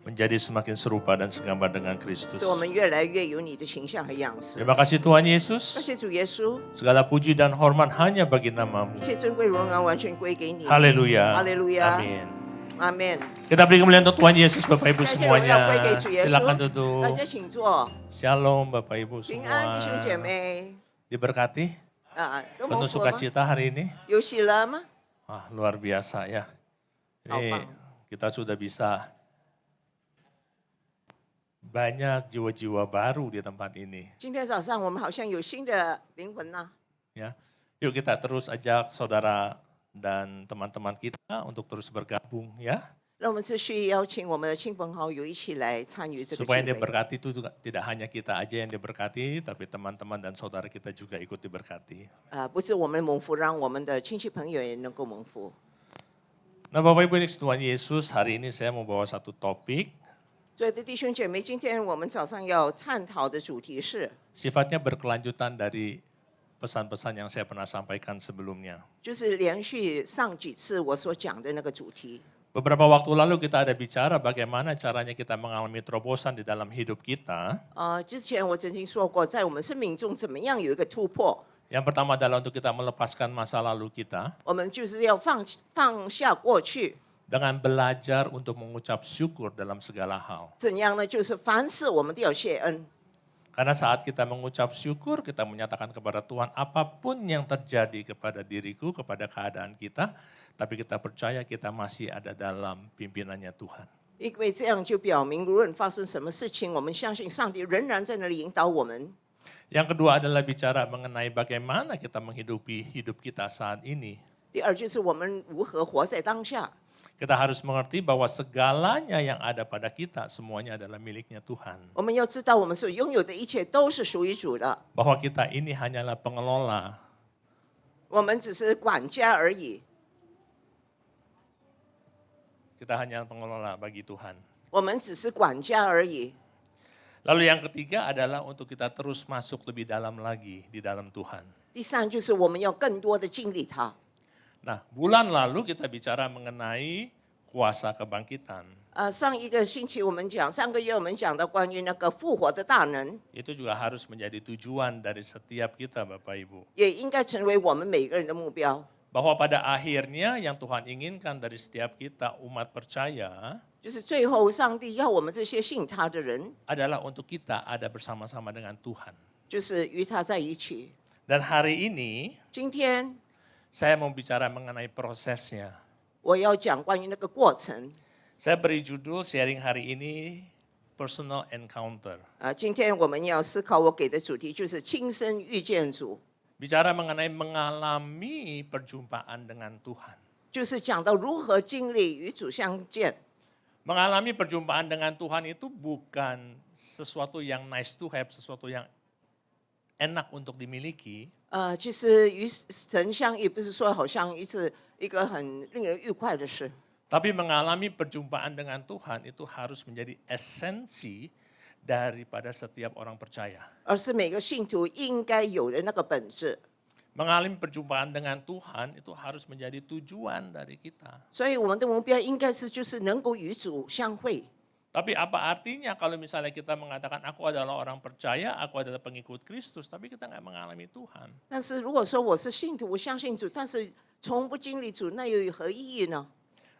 Speaker 6: Menjadi semakin serupa dan segambar dengan Kristus.
Speaker 7: 使我们越来越有你的形象和样式。
Speaker 6: Terima kasih Tuhan
Speaker 7: 感
Speaker 6: Yesus.
Speaker 7: 谢主耶稣，
Speaker 6: Segala puji dan hormat hanya bagi nama-Mu.
Speaker 7: 一切尊贵荣耀完全归给你。
Speaker 6: Haleluya.
Speaker 7: Haleluya.
Speaker 6: Amin.
Speaker 7: 阿门。
Speaker 6: Kita beri kemuliaan untuk Tuhan Yesus Bapak Ibu
Speaker 7: 感谢荣耀
Speaker 6: semuanya.
Speaker 7: 归给主耶
Speaker 6: Silakan
Speaker 7: 稣。
Speaker 6: duduk.
Speaker 7: 大家请坐，
Speaker 6: Shalom Bapak Ibu
Speaker 7: 平安弟兄姐
Speaker 6: semua.
Speaker 7: 妹
Speaker 6: Diberkati.
Speaker 7: 啊，都
Speaker 6: Penuh
Speaker 7: 蒙福了吗？
Speaker 6: sukacita hari ini.
Speaker 7: 有喜乐吗？
Speaker 6: Wah, luar biasa ya. Ini
Speaker 7: Apa?
Speaker 6: kita sudah bisa banyak jiwa-jiwa baru di tempat ini.
Speaker 7: 今天早上我们好像有新的灵魂呐、
Speaker 6: Ya, yuk kita terus ajak saudara dan teman-teman kita untuk terus bergabung ya.
Speaker 7: 让我们继续邀请我们的亲朋好友一起来参与这个
Speaker 6: Supaya
Speaker 7: 聚
Speaker 6: yang
Speaker 7: 会。
Speaker 6: diberkati itu juga tidak hanya kita aja yang diberkati, tapi teman-teman dan saudara kita juga ikut diberkati.
Speaker 7: 不是我们蒙福，让我们的亲戚朋友也能够蒙福。
Speaker 6: Nah Bapak Ibu ini Tuhan Yesus, hari ini saya mau bawa satu topik,
Speaker 7: 所以的弟兄姐妹，今天我们早上要探讨的主题是，
Speaker 6: sifatnya berkelanjutan dari pesan-pesan yang saya pernah sampaikan sebelumnya.
Speaker 7: 就是连续上几次我所讲的那个主题。
Speaker 6: Beberapa waktu lalu kita ada bicara bagaimana caranya kita mengalami terobosan di dalam hidup kita.
Speaker 7: 之前我曾经说过，在我们生命中怎么样有一个突破，
Speaker 6: Yang pertama adalah untuk kita melepaskan masa lalu kita
Speaker 7: 我们就是要放下过去，
Speaker 6: dengan belajar untuk mengucap syukur dalam segala hal.
Speaker 7: 怎样呢？就是凡事我们都要谢恩。
Speaker 6: Karena saat kita mengucap syukur, kita menyatakan kepada Tuhan apapun yang terjadi kepada diriku, kepada keadaan kita, tapi kita percaya kita masih ada dalam pimpinannya Tuhan.
Speaker 7: 因为这样就表明，无论发生什么事情，我们相信上帝仍然在那里引导我们。
Speaker 6: Yang kedua adalah bicara mengenai bagaimana kita menghidupi hidup kita saat ini.
Speaker 7: 第二就是我们如何活在当下。
Speaker 6: Kita harus mengerti bahwa segalanya yang ada pada kita semuanya adalah miliknya Tuhan.
Speaker 7: 我们要知道，我们所拥有的一切都是属于主的，
Speaker 6: Bahwa kita ini hanyalah pengelola.
Speaker 7: 我们只是管家而已，
Speaker 6: Kita hanya pengelola bagi Tuhan.
Speaker 7: 我们只是管家而已。
Speaker 6: Lalu yang ketiga adalah untuk kita terus masuk lebih dalam lagi di dalam Tuhan.
Speaker 7: 第三就是我们要更多的经历它。
Speaker 6: Nah, bulan lalu kita bicara mengenai kuasa kebangkitan.
Speaker 7: 上一个星期我们讲，上个月我们讲到关于那个复活的大能，
Speaker 6: Itu juga harus menjadi tujuan dari setiap kita Bapak Ibu.
Speaker 7: 也应该成为我们每个人的目标。
Speaker 6: Bahwa pada akhirnya yang Tuhan inginkan dari setiap kita umat percaya,
Speaker 7: 就就是最后上帝要我们这些信他的人，
Speaker 6: adalah untuk kita ada bersama-sama dengan Tuhan.
Speaker 7: 就是与他在一起。
Speaker 6: Dan hari ini
Speaker 7: 今天
Speaker 6: saya mau bicara mengenai prosesnya.
Speaker 7: 我要讲关于那个过程。
Speaker 6: Saya beri judul sharing hari ini personal encounter.
Speaker 7: 今天我们要思考我给的主题就是亲身遇见主，
Speaker 6: Bicara mengenai mengalami perjumpaan dengan Tuhan.
Speaker 7: 就是讲到如何经历与主相见。
Speaker 6: Mengalami perjumpaan dengan Tuhan itu bukan sesuatu yang nice to have, sesuatu yang enak untuk dimiliki.
Speaker 7: 其实与神相遇不是说好像一个很令人愉快的事，
Speaker 6: Tapi mengalami perjumpaan dengan Tuhan itu harus menjadi esensi daripada setiap orang percaya.
Speaker 7: 而是每个信徒应该有的那个本质。
Speaker 6: Mengalami perjumpaan dengan Tuhan itu harus menjadi tujuan dari kita.
Speaker 7: 所以我们的目标应该是就是能够与主相会。
Speaker 6: Tapi apa artinya kalau misalnya kita mengatakan aku adalah orang percaya, aku adalah pengikut Kristus, tapi kita nggak mengalami Tuhan.
Speaker 7: 但是如果说我是信徒，我相信主，但是从不经历主，那又有何意义呢？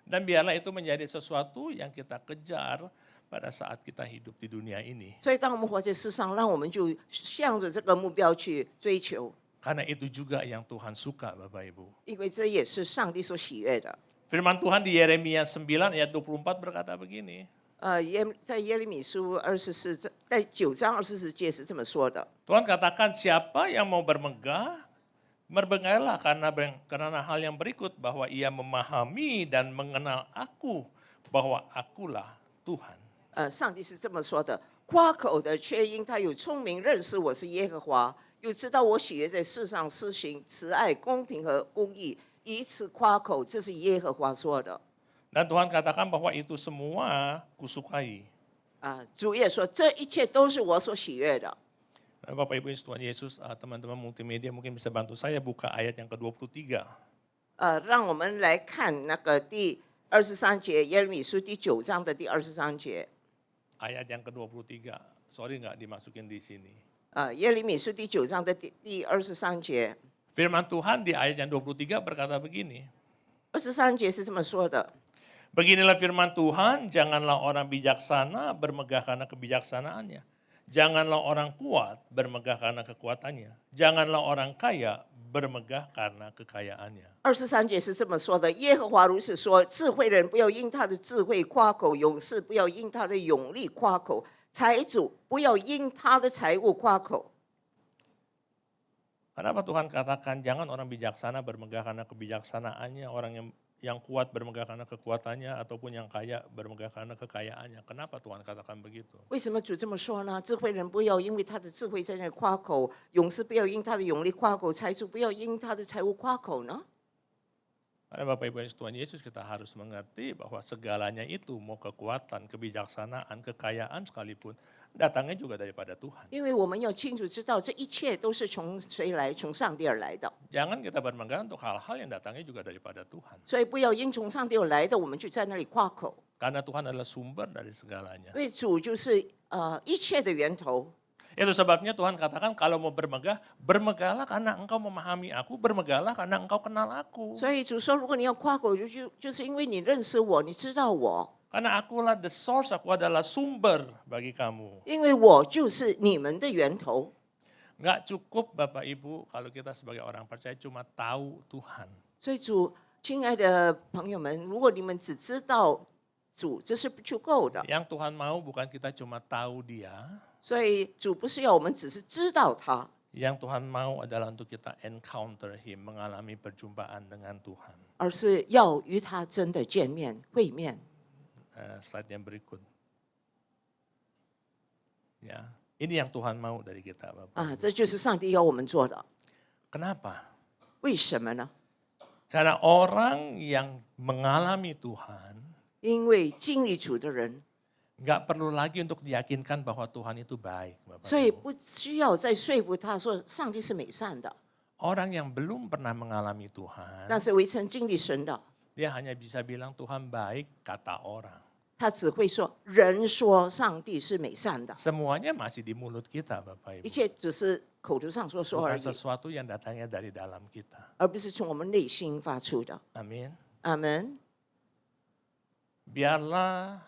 Speaker 6: Dan biarlah itu menjadi sesuatu yang kita kejar pada saat kita hidup di dunia ini.
Speaker 7: 所以当我们活在世上，让我们就向着这个目标去追求，
Speaker 6: Karena itu juga yang Tuhan suka Bapak Ibu.
Speaker 7: 因为这也是上帝所喜悦的。
Speaker 6: Firman Tuhan di Yeremia 9 ayat 24 berkata begini.
Speaker 7: 在耶利米书在9章24节是这么说的。
Speaker 6: Tuhan katakan siapa yang mau bermegah, bermegahlah karena hal yang berikut, bahwa ia memahami dan mengenal aku, bahwa akulah Tuhan.
Speaker 7: 上帝是这么说的：夸口的却因他有聪明，认识我是耶和华，又知道我喜悦在世上施行慈爱、公平和公义，以此夸口。这是耶和华说的。
Speaker 6: Dan Tuhan katakan bahwa itu semua kusukai.
Speaker 7: 主也说这一切都是我所喜悦的。
Speaker 6: Bapak Ibu Tuhan Yesus, teman-teman multimedia mungkin bisa bantu saya buka ayat yang ke-23.
Speaker 7: 让我们来看那个第23节，耶利米书第9章的第23节。
Speaker 6: Ayat yang ke-23, sorry nggak dimasukin di sini.
Speaker 7: 耶利米书第9章的第23节。
Speaker 6: Firman Tuhan di ayat yang 23 berkata begini.
Speaker 7: 23节是这么说的。
Speaker 6: Beginilah firman Tuhan, janganlah orang bijaksana bermegah karena kebijaksanaannya. Janganlah orang kuat bermegah karena kekuatannya. Janganlah orang kaya bermegah karena kekayaannya.
Speaker 7: 23节是这么说的：耶和华如此说，智慧人不要因他的智慧夸口，勇士不要因他的勇力夸口，财主不要因他的财物夸口。
Speaker 6: Kenapa Tuhan katakan jangan orang bijaksana bermegah karena kebijaksanaannya, orang yang kuat bermegah karena kekuatannya, ataupun yang kaya bermegah karena kekayaannya? Kenapa Tuhan katakan begitu?
Speaker 7: 为什么主这么说呢？智慧人不要因为他的智慧在那里夸口，勇士不要因他的勇力夸口，财主不要因他的财物夸口呢？
Speaker 6: Karena Bapak Ibu Tuhan Yesus, kita harus mengerti bahwa segalanya itu, mau kekuatan, kebijaksanaan, kekayaan sekalipun, datangnya juga daripada Tuhan.
Speaker 7: 因为我们要清楚知道，这一切都是从谁来？从上帝而来的。
Speaker 6: Jangan kita bermegah untuk hal-hal yang datangnya juga daripada Tuhan.
Speaker 7: 所以不要因从上帝而来的，我们就在那里夸口。
Speaker 6: Karena Tuhan adalah sumber dari segalanya.
Speaker 7: 因为主就是一切的源头。
Speaker 6: Itu sebabnya Tuhan katakan kalau mau bermegah, bermegahlah karena engkau memahami aku, bermegahlah karena engkau kenal aku.
Speaker 7: 所以主说，如果你要夸口，就是因为你认识我，你知道我，
Speaker 6: Karena akulah the source, aku adalah sumber bagi kamu.
Speaker 7: 因为我就是你们的源头。
Speaker 6: Nggak cukup Bapak Ibu kalau kita sebagai orang percaya cuma tahu Tuhan.
Speaker 7: 所以主，亲爱的朋友们，如果你们只知道主，这是不足够的。
Speaker 6: Yang Tuhan mau bukan kita cuma tahu Dia.
Speaker 7: 所以主不是要我们只是知道他，
Speaker 6: Yang Tuhan mau adalah untuk kita encounter Him, mengalami perjumpaan dengan Tuhan.
Speaker 7: 而是要与他真的见面会面。
Speaker 6: Slide yang berikut. Ya, ini yang Tuhan mau dari kita, Bapak.
Speaker 7: 这就是上帝要我们做的。
Speaker 6: Kenapa?
Speaker 7: 为什么呢？
Speaker 6: Karena orang yang mengalami Tuhan
Speaker 7: 因为经历主的人，
Speaker 6: nggak perlu lagi untuk diyakinkan bahwa Tuhan itu baik, Bapak
Speaker 7: 所以
Speaker 6: Ibu.
Speaker 7: 不需要再说服他说上帝是美善的。
Speaker 6: Orang yang belum pernah mengalami Tuhan,
Speaker 7: 但是未曾经历神的，
Speaker 6: dia hanya bisa bilang Tuhan baik kata orang.
Speaker 7: 他只会说人说上帝是美善的，
Speaker 6: Semuanya masih di mulut kita, Bapak
Speaker 7: 一
Speaker 6: Ibu.
Speaker 7: 切只是口头上说说而
Speaker 6: Bukan
Speaker 7: 已，
Speaker 6: sesuatu yang datangnya dari dalam kita.
Speaker 7: 而不是从我们内心发出的。
Speaker 6: Amin.
Speaker 7: 阿门。
Speaker 6: Biarlah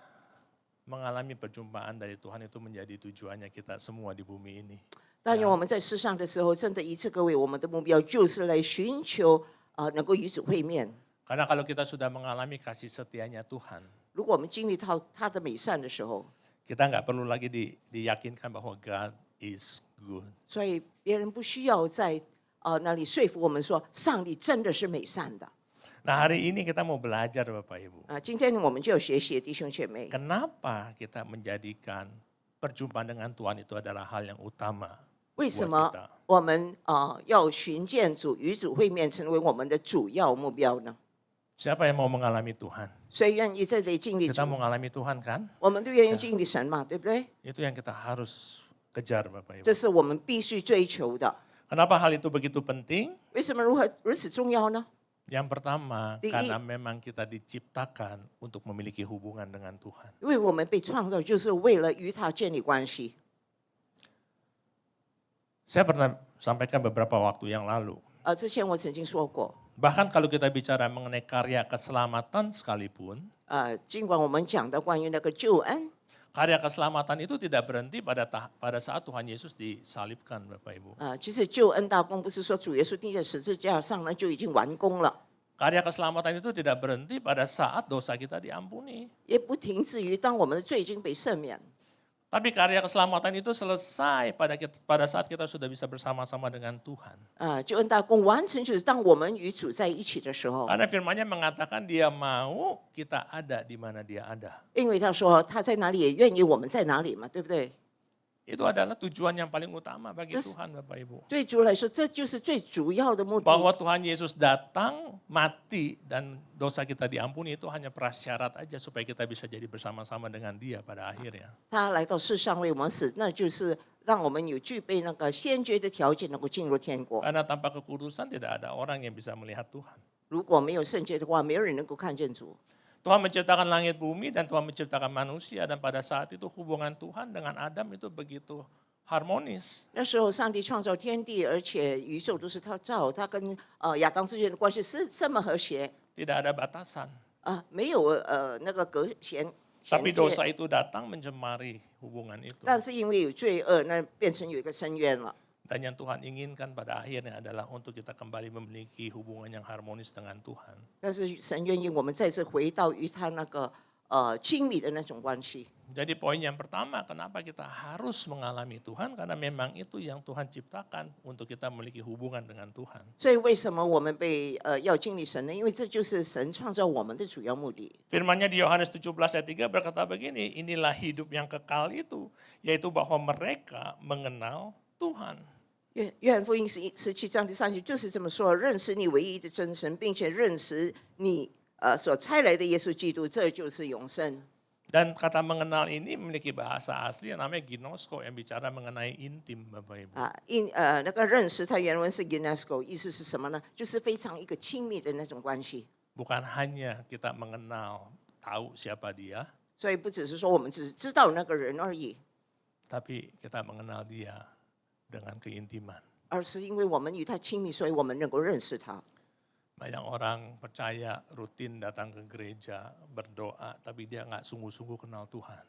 Speaker 6: mengalami perjumpaan dari Tuhan itu menjadi tujuannya kita semua di bumi ini.
Speaker 7: 但愿我们在世上的时候，真的一致各位，我们的目标就是来寻求能够与主会面。
Speaker 6: Karena kalau kita sudah mengalami kasih setianya Tuhan,
Speaker 7: 如果我们经历到他的美善的时候，
Speaker 6: kita nggak perlu lagi diyakinkan bahwa God is good.
Speaker 7: 所以别人不需要在那里说服我们说上帝真的是美善的。
Speaker 6: Nah hari ini kita mau belajar Bapak Ibu.
Speaker 7: 今天我们就要学习弟兄姐妹，
Speaker 6: Kenapa kita menjadikan perjumpaan dengan Tuhan itu adalah hal yang utama
Speaker 7: 为什
Speaker 6: buat
Speaker 7: 么
Speaker 6: kita.
Speaker 7: 我们要寻见主、与主会面成为我们的主要目标呢？
Speaker 6: Siapa yang mau mengalami Tuhan?
Speaker 7: 谁愿意在这里经历主
Speaker 6: Kita？mau mengalami Tuhan kan?
Speaker 7: 我们都愿意经历神嘛，对不对？
Speaker 6: Itu yang kita harus kejar Bapak Ibu.
Speaker 7: 这是我们必须追求的。
Speaker 6: Kenapa hal itu begitu penting?
Speaker 7: 为什么如此重要呢？
Speaker 6: Yang pertama,
Speaker 7: Di-
Speaker 6: karena memang kita diciptakan untuk memiliki hubungan dengan Tuhan.
Speaker 7: 因为我们被创造就是为了与他建立关系。
Speaker 6: Saya pernah sampaikan beberapa waktu yang lalu.
Speaker 7: 之前我曾经说过，
Speaker 6: Bahkan kalau kita bicara mengenai karya keselamatan sekalipun,
Speaker 7: 尽管我们讲到关于那个救恩，
Speaker 6: karya keselamatan itu tidak berhenti pada saat Tuhan Yesus disalibkan Bapak Ibu.
Speaker 7: 其实救恩大功不是说主耶稣钉在十字架上呢就已经完工了，
Speaker 6: Karya keselamatan itu tidak berhenti pada saat dosa kita diampuni.
Speaker 7: 也不停止于当我们的罪已经被赦免。
Speaker 6: Tapi karya keselamatan itu selesai pada saat kita sudah bisa bersama-sama dengan Tuhan.
Speaker 7: 救恩大功完成就是当我们与主在一起的时候，
Speaker 6: Karena firman-Nya mengatakan dia mau kita ada di mana dia ada.
Speaker 7: 因为他说他在哪里也愿意我们在哪里嘛，对不对？
Speaker 6: Itu adalah tujuan yang paling utama bagi
Speaker 7: Just-
Speaker 6: Tuhan Bapak Ibu.
Speaker 7: 对主来说，这就是最主要的目的。
Speaker 6: Bahwa Tuhan Yesus datang, mati, dan dosa kita diampuni itu hanya prasyarat aja supaya kita bisa jadi bersama-sama dengan dia pada akhirnya.
Speaker 7: 他来到世上为我们死，那就是让我们有具备那个先决的条件，能够进入天国。
Speaker 6: Karena tanpa kekudusan tidak ada orang yang bisa melihat Tuhan.
Speaker 7: 如果没有圣洁的话，没有人能够看见主。
Speaker 6: Tuhan menciptakan langit bumi dan Tuhan menciptakan manusia dan pada saat itu hubungan Tuhan dengan Adam itu begitu harmonis.
Speaker 7: 那时候，上帝创造天地，而且宇宙都是他造，他跟亚当之间的关系是这么和谐
Speaker 6: Tidak ada batasan.
Speaker 7: 没有那个隔弦
Speaker 6: Tapi
Speaker 7: 衔
Speaker 6: dosa
Speaker 7: 接。
Speaker 6: itu datang mencemari hubungan itu.
Speaker 7: 但是因为有罪恶，那变成有一个深渊了。
Speaker 6: Dan yang Tuhan inginkan pada akhirnya adalah untuk kita kembali memiliki hubungan yang harmonis dengan Tuhan.
Speaker 7: 但是神愿意我们再次回到与他那个亲密的那种关系。
Speaker 6: Jadi poin yang pertama, kenapa kita harus mengalami Tuhan? Karena memang itu yang Tuhan ciptakan untuk kita memiliki hubungan dengan Tuhan.
Speaker 7: 所以为什么我们要经历神呢？因为这就是神创造我们的主要目的。
Speaker 6: Firman-Nya di Yohanes 17 ayat 3 berkata begini, inilah hidup yang kekal itu, yaitu bahwa mereka mengenal Tuhan.
Speaker 7: 约翰福音17章第3节就是这么说：认识你唯一的真神，并且认识你所差来的耶稣基督，这就是永生。
Speaker 6: Dan kata mengenal ini memiliki bahasa asli yang namanya ginosko yang bicara mengenai intim Bapak Ibu.
Speaker 7: 那个认识，它原文是 UNESCO， 意思是什么呢？就是非常一个亲密的那种关系。
Speaker 6: Bukan hanya kita mengenal, tahu siapa dia,
Speaker 7: 所以不只是说我们只知道那个人而已，
Speaker 6: tapi kita mengenal dia dengan keintiman.
Speaker 7: 而是因为我们与他亲密，所以我们能够认识他。
Speaker 6: Banyak orang percaya rutin datang ke gereja, berdoa, tapi dia nggak sungguh-sungguh kenal Tuhan.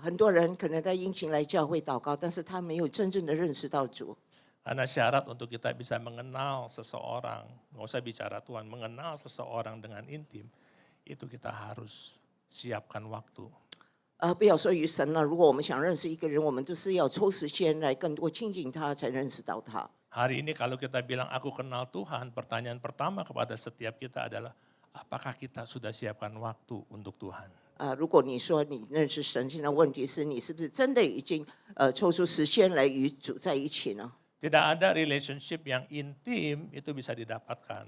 Speaker 7: 很多人可能在殷勤来教会祷告，但是他没有真正的认识到主。
Speaker 6: Karena syarat untuk kita bisa mengenal seseorang, nggak usah bicara Tuhan, mengenal seseorang dengan intim, itu kita harus siapkan waktu.
Speaker 7: 不要说与神了，如果我们想认识一个人，我们都是要抽时间来更多亲近他，才认识到他。
Speaker 6: Hari ini kalau kita bilang aku kenal Tuhan, pertanyaan pertama kepada setiap kita adalah apakah kita sudah siapkan waktu untuk Tuhan?
Speaker 7: 如果你说你认识神，现在问题是你是不是真的已经抽出时间来与主在一起呢？
Speaker 6: Tidak ada relationship yang intim itu bisa didapatkan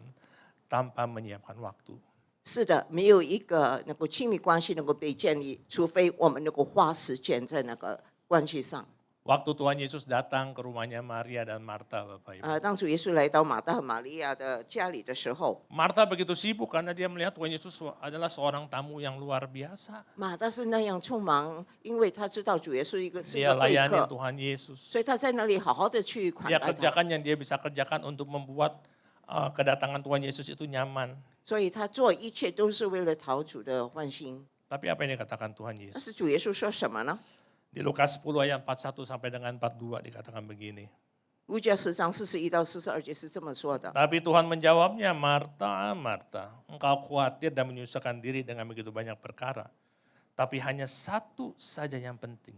Speaker 6: tanpa menyiapkan waktu.
Speaker 7: 是的，没有一个能够亲密关系能够被建立，除非我们能够花时间在那个关系上。
Speaker 6: Waktu Tuhan Yesus datang ke rumahnya Maria dan Marta, Bapak Ibu.
Speaker 7: 当主耶稣来到马大和玛利亚的家里的时候，
Speaker 6: Marta begitu sibuk karena dia melihat Tuhan Yesus adalah seorang tamu yang luar biasa.
Speaker 7: 马大是那样匆忙，因为他知道主耶稣是一
Speaker 6: Dia
Speaker 7: 个贵
Speaker 6: layani
Speaker 7: 客，
Speaker 6: Tuhan Yesus.
Speaker 7: 所以他在那里好好的去款
Speaker 6: Dia
Speaker 7: 待他。
Speaker 6: kerjakan yang dia bisa kerjakan untuk membuat kedatangan Tuhan Yesus itu nyaman.
Speaker 7: 所以他做一切都是为了讨主的欢心。
Speaker 6: Tapi apa yang dikatakan Tuhan
Speaker 7: 但
Speaker 6: Yesus?
Speaker 7: 是主耶稣说什么呢？
Speaker 6: Di Lukas 10 ayat 41 sampai dengan 42 dikatakan begini.
Speaker 7: 路加10章41到42节是这么说的。
Speaker 6: Tapi Tuhan menjawabnya, Marta, Marta, engkau khawatir dan menyusahkan diri dengan begitu banyak perkara. Tapi hanya satu saja yang penting.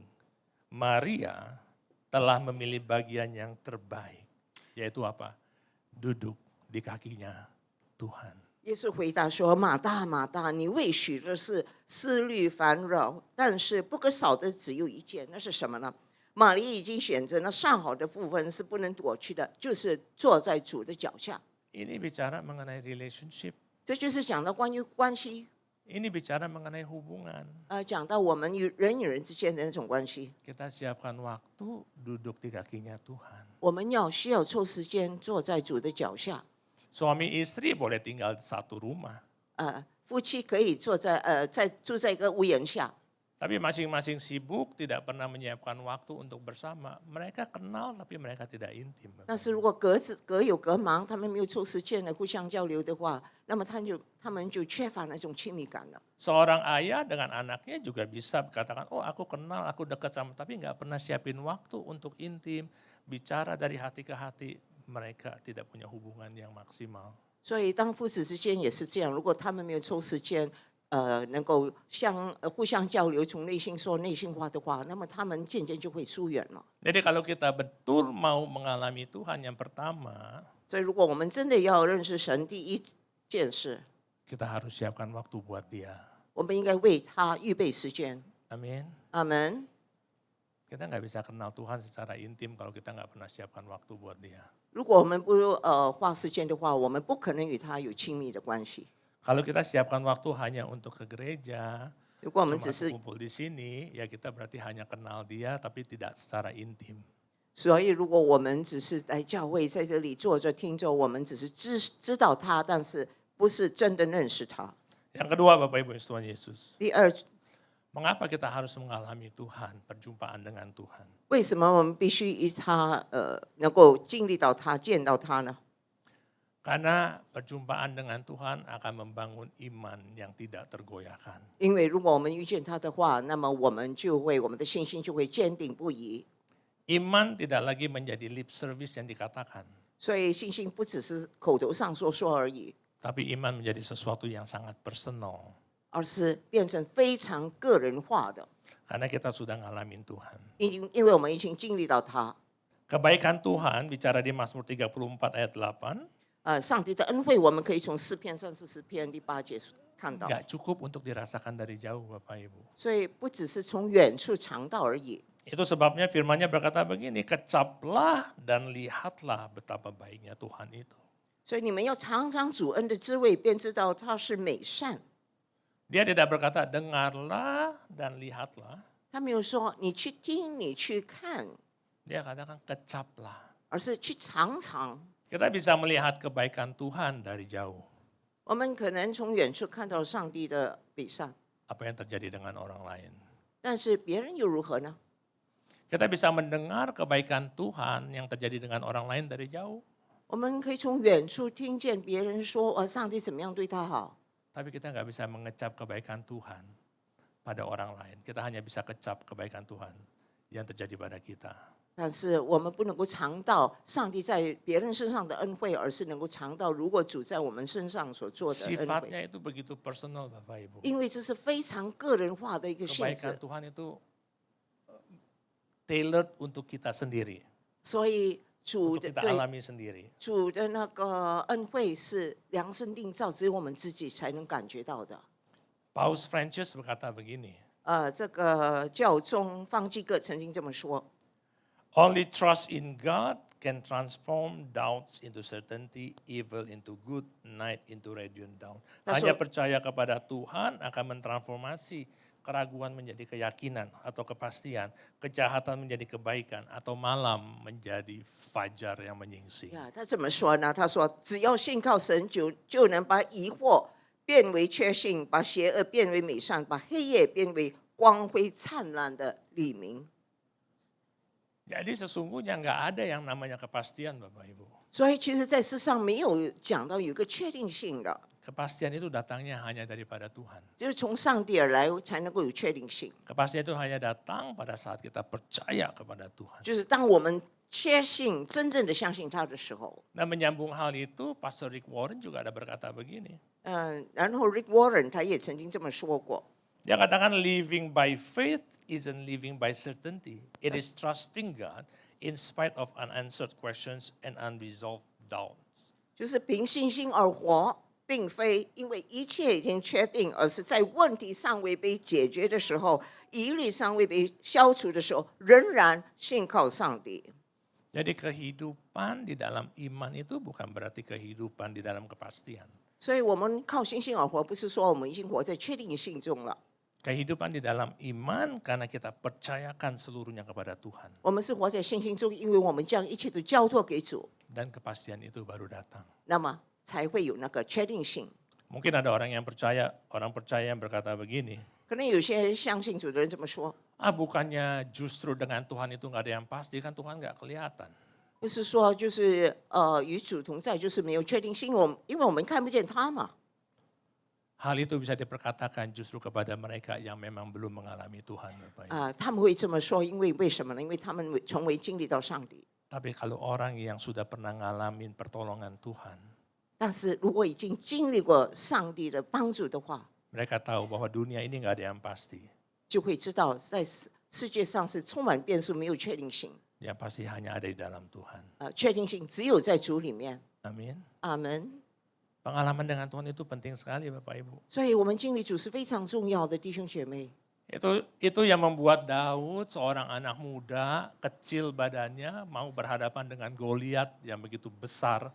Speaker 6: Maria telah memilih bagian yang terbaik. Yaitu apa? Duduk di kakinya Tuhan.
Speaker 7: 耶稣回答说：“马大，马大，你为许的事思虑烦扰，但是不可少的只有一件，那是什么呢？玛利已经选择那上好的部分，是不能躲去的，就是坐在主的脚下。
Speaker 6: Ini bicara mengenai relationship.
Speaker 7: 这就是讲到关于关系，
Speaker 6: Ini bicara mengenai hubungan.
Speaker 7: 讲到我们与人之间的那种关系，
Speaker 6: Kita siapkan waktu duduk di kakinya Tuhan.
Speaker 7: 我们需要抽时间坐在主的脚下。
Speaker 6: Suami istri boleh tinggal di satu rumah.
Speaker 7: 夫妻可以住在一个屋檐下，
Speaker 6: Tapi masing-masing sibuk, tidak pernah menyiapkan waktu untuk bersama. Mereka kenal tapi mereka tidak intim.
Speaker 7: 但是如果各有各忙，他们没有抽时间来互相交流的话，那么他们就缺乏那种亲密感了。
Speaker 6: Seorang ayah dengan anaknya juga bisa katakan, oh aku kenal, aku dekat sama, tapi nggak pernah siapin waktu untuk intim, bicara dari hati ke hati. Mereka tidak punya hubungan yang maksimal.
Speaker 7: 所以当父子之间也是这样，如果他们没有抽时间，能够互相交流，从内心说内心话的话，那么他们渐渐就会疏远了。
Speaker 6: Jadi kalau kita betul mau mengalami Tuhan, yang pertama
Speaker 7: 所以如果我们真的要认识神，第一件事，
Speaker 6: kita harus siapkan waktu buat Dia.
Speaker 7: 我们应该为他预备时间。
Speaker 6: Amin.
Speaker 7: 阿门。
Speaker 6: Kita nggak bisa kenal Tuhan secara intim kalau kita nggak pernah siapkan waktu buat Dia.
Speaker 7: 如果我们不花时间的话，我们不可能与他有亲密的关系。
Speaker 6: Kalau kita siapkan waktu hanya untuk ke gereja,
Speaker 7: 如果我们
Speaker 6: cuma
Speaker 7: 只是
Speaker 6: kumpul di sini, ya kita berarti hanya kenal Dia tapi tidak secara intim.
Speaker 7: 所以，如果我们只是来教会，在这里坐着听着，我们只是知道他，但是不是真的认识他。
Speaker 6: Yang kedua, Bapak Ibu Tuhan Yesus,
Speaker 7: 第二，
Speaker 6: mengapa kita harus mengalami Tuhan, perjumpaan dengan Tuhan?
Speaker 7: 为什么我们必须与他能够经历到他、见到他呢？
Speaker 6: Karena perjumpaan dengan Tuhan akan membangun iman yang tidak tergoyahkan.
Speaker 7: 因为如果我们遇见他的话，那么我们的信心就会坚定不移。
Speaker 6: Iman tidak lagi menjadi lip service yang dikatakan,
Speaker 7: 所以信心不只是口头上说说而已，
Speaker 6: tapi iman menjadi sesuatu yang sangat personal.
Speaker 7: 而是变成非常个人化的。
Speaker 6: Karena kita sudah ngalamin Tuhan.
Speaker 7: 因为我们已经经历到他，
Speaker 6: Kebaikan Tuhan bicara di Mazmur 34 ayat 8,
Speaker 7: 上帝的恩惠，我们可以从诗篇34篇第8节看到。
Speaker 6: nggak cukup untuk dirasakan dari jauh Bapak Ibu.
Speaker 7: 所以不只是从远处尝到而已。
Speaker 6: Itu sebabnya firman-Nya berkata begini, kecaplah dan lihatlah betapa baiknya Tuhan itu.
Speaker 7: 所以你们要尝尝主恩的滋味，便知道他是美善。
Speaker 6: Dia tidak berkata dengarlah dan lihatlah.
Speaker 7: 他没有说你去听，你去看，
Speaker 6: Dia katakan kecaplah.
Speaker 7: 而是去尝尝。
Speaker 6: Kita bisa melihat kebaikan Tuhan dari jauh.
Speaker 7: 我们可能从远处看到上帝的美善，
Speaker 6: Apa yang terjadi dengan orang lain.
Speaker 7: 但是别人又如何呢？
Speaker 6: Kita bisa mendengar kebaikan Tuhan yang terjadi dengan orang lain dari jauh.
Speaker 7: 我们可以从远处听见别人说，上帝怎么样对他好，
Speaker 6: Tapi kita nggak bisa mengecap kebaikan Tuhan pada orang lain. Kita hanya bisa kecap kebaikan Tuhan yang terjadi pada kita.
Speaker 7: 但是我们不能够尝到上帝在别人身上的恩惠，而是能够尝到如果主在我们身上所做的恩惠。
Speaker 6: Sifatnya itu begitu personal Bapak Ibu.
Speaker 7: 因为这是非常个人化的一个性
Speaker 6: Kebaikan
Speaker 7: 质，
Speaker 6: Tuhan itu tailored untuk kita sendiri.
Speaker 7: 所以主
Speaker 6: Untuk
Speaker 7: 的
Speaker 6: kita
Speaker 7: 对
Speaker 6: alami sendiri.
Speaker 7: 主的那个恩惠是量身定造，只有我们自己才能感觉到的。
Speaker 6: Paus Francis berkata begini,
Speaker 7: 这个教宗方济各曾经这么说：
Speaker 6: only trust in God can transform doubts into certainty, evil into good, night into radiant dawn.
Speaker 7: That's
Speaker 6: Hanya
Speaker 7: what-
Speaker 6: percaya kepada Tuhan akan mentransformasi keraguan menjadi keyakinan atau kepastian, kejahatan menjadi kebaikan, atau malam menjadi fajar yang menyingsing.
Speaker 7: 呀，他怎么说呢？他说：只要信靠神，就能把疑惑变为确信，把邪恶变为美善，把黑夜变为光辉灿烂的黎明。
Speaker 6: Jadi sesungguhnya nggak ada yang namanya kepastian Bapak Ibu.
Speaker 7: 所以，其实，在世上没有讲到有一个确定性的。
Speaker 6: Kepastian itu datangnya hanya daripada Tuhan.
Speaker 7: 就是从上帝而来才能够有确定性。
Speaker 6: Kepastian itu hanya datang pada saat kita percaya kepada Tuhan.
Speaker 7: 就是当我们确信、真正的相信他的时候，
Speaker 6: Nah menyambung hal itu, Pastor Rick Warren juga ada berkata begini.
Speaker 7: 然后 Rick Warren 他也曾经这么说过，
Speaker 6: Dia katakan living by faith isn't living by certainty. It is trusting God in spite of unanswered questions and unresolved doubts.
Speaker 7: 就是凭信心而活，并非因为一切已经确定，而是在问题尚未被解决的时候，疑虑尚未被消除的时候，仍然信靠上帝。
Speaker 6: Jadi kehidupan di dalam iman itu bukan berarti kehidupan di dalam kepastian.
Speaker 7: 所以，我们靠信心而活，不是说我们已经活在确定性中了。
Speaker 6: Kehidupan di dalam iman karena kita percayakan seluruhnya kepada Tuhan.
Speaker 7: 我们是活在信心中，因为我们将一切都交托给主，
Speaker 6: Dan kepastian itu baru datang.
Speaker 7: 那么才会有那个确定性。
Speaker 6: Mungkin ada orang percaya yang berkata begini,
Speaker 7: 可能有些相信主的人这么说，
Speaker 6: bukannya justru dengan Tuhan itu nggak ada yang pasti, kan Tuhan nggak kelihatan.
Speaker 7: 就是说，就是与主同在，就是没有确定性。因为我们看不见他嘛。
Speaker 6: Hal itu bisa diperkatakan justru kepada mereka yang memang belum mengalami Tuhan. Bapak Ibu.
Speaker 7: 他们会这么说，因为为什么呢？因为他们从未经历到上帝。
Speaker 6: Tapi kalau orang yang sudah pernah ngalamin pertolongan Tuhan,
Speaker 7: 但是如果已经经历过上帝的帮助的话，
Speaker 6: mereka tahu bahwa dunia ini nggak ada yang pasti.
Speaker 7: 就会知道在世界上是充满变数，没有确定性。
Speaker 6: Yang pasti hanya ada di dalam Tuhan.
Speaker 7: 确定性只有在主里面。
Speaker 6: Amin.
Speaker 7: 阿门。
Speaker 6: Pengalaman dengan Tuhan itu penting sekali Bapak Ibu.
Speaker 7: 所以，我们经历主是非常重要的，弟兄姐妹。
Speaker 6: Itu yang membuat Daud, seorang anak muda, kecil badannya, mau berhadapan dengan Goliat yang begitu besar,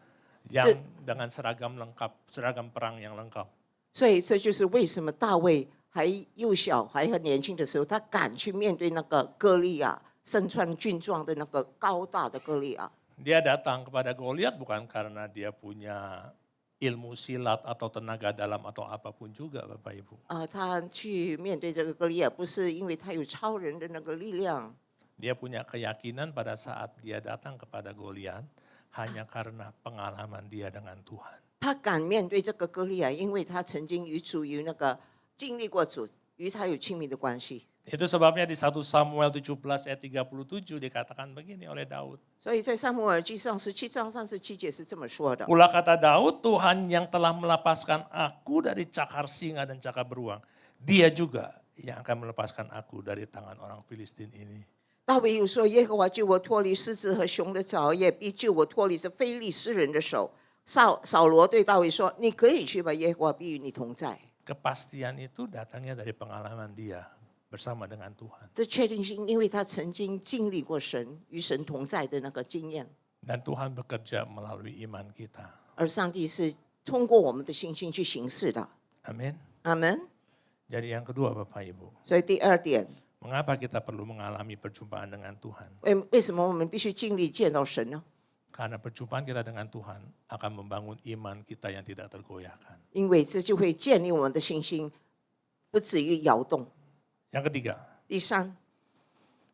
Speaker 6: yang dengan seragam lengkap, seragam perang yang lengkap.
Speaker 7: 所以，这就是为什么大卫还幼小、还很年轻的时候，他敢去面对那个歌利亚，身穿军装的那个高大的歌利亚。
Speaker 6: Dia datang kepada Goliat bukan karena dia punya ilmu silat atau tenaga dalam atau apapun juga Bapak Ibu.
Speaker 7: 他去面对这个歌利亚，不是因为他有超人的那个力量，
Speaker 6: Dia punya keyakinan pada saat dia datang kepada Goliat hanya karena pengalaman dia dengan Tuhan.
Speaker 7: 他敢面对这个歌利亚，因为他曾经与主有那个经历过主，与他有亲密的关系。
Speaker 6: Itu sebabnya di 1 Samuel 17 ayat 37 dikatakan begini oleh Daud.
Speaker 7: 所以在撒母耳记上17章37节是这么说的。
Speaker 6: Ulah kata Daud, Tuhan yang telah melepaskan aku dari cakar singa dan cakar beruang, Dia juga yang akan melepaskan aku dari tangan orang Filistin ini.
Speaker 7: 大卫又说：“耶和华救我脱离狮子和熊的爪，也必救我脱离这非利士人的手。”扫罗对大卫说：“你可以去吧，耶和华必与你同在。”
Speaker 6: Kepastian itu datangnya dari pengalaman dia bersama dengan Tuhan.
Speaker 7: 这确定性，因为他曾经经历过神与神同在的那个经验，
Speaker 6: Dan Tuhan bekerja melalui iman kita.
Speaker 7: 而上帝是通过我们的信心去行事的。
Speaker 6: Amin.
Speaker 7: 阿门。
Speaker 6: Jadi yang kedua Bapak Ibu,
Speaker 7: 所以第二点，
Speaker 6: mengapa kita perlu mengalami perjumpaan dengan Tuhan?
Speaker 7: 为什么我们必须经历见到神呢？
Speaker 6: Karena perjumpaan kita dengan Tuhan akan membangun iman kita yang tidak tergoyahkan.
Speaker 7: 因为这就会建立我们的信心，不至于摇动。
Speaker 6: Yang ketiga,
Speaker 7: 第三，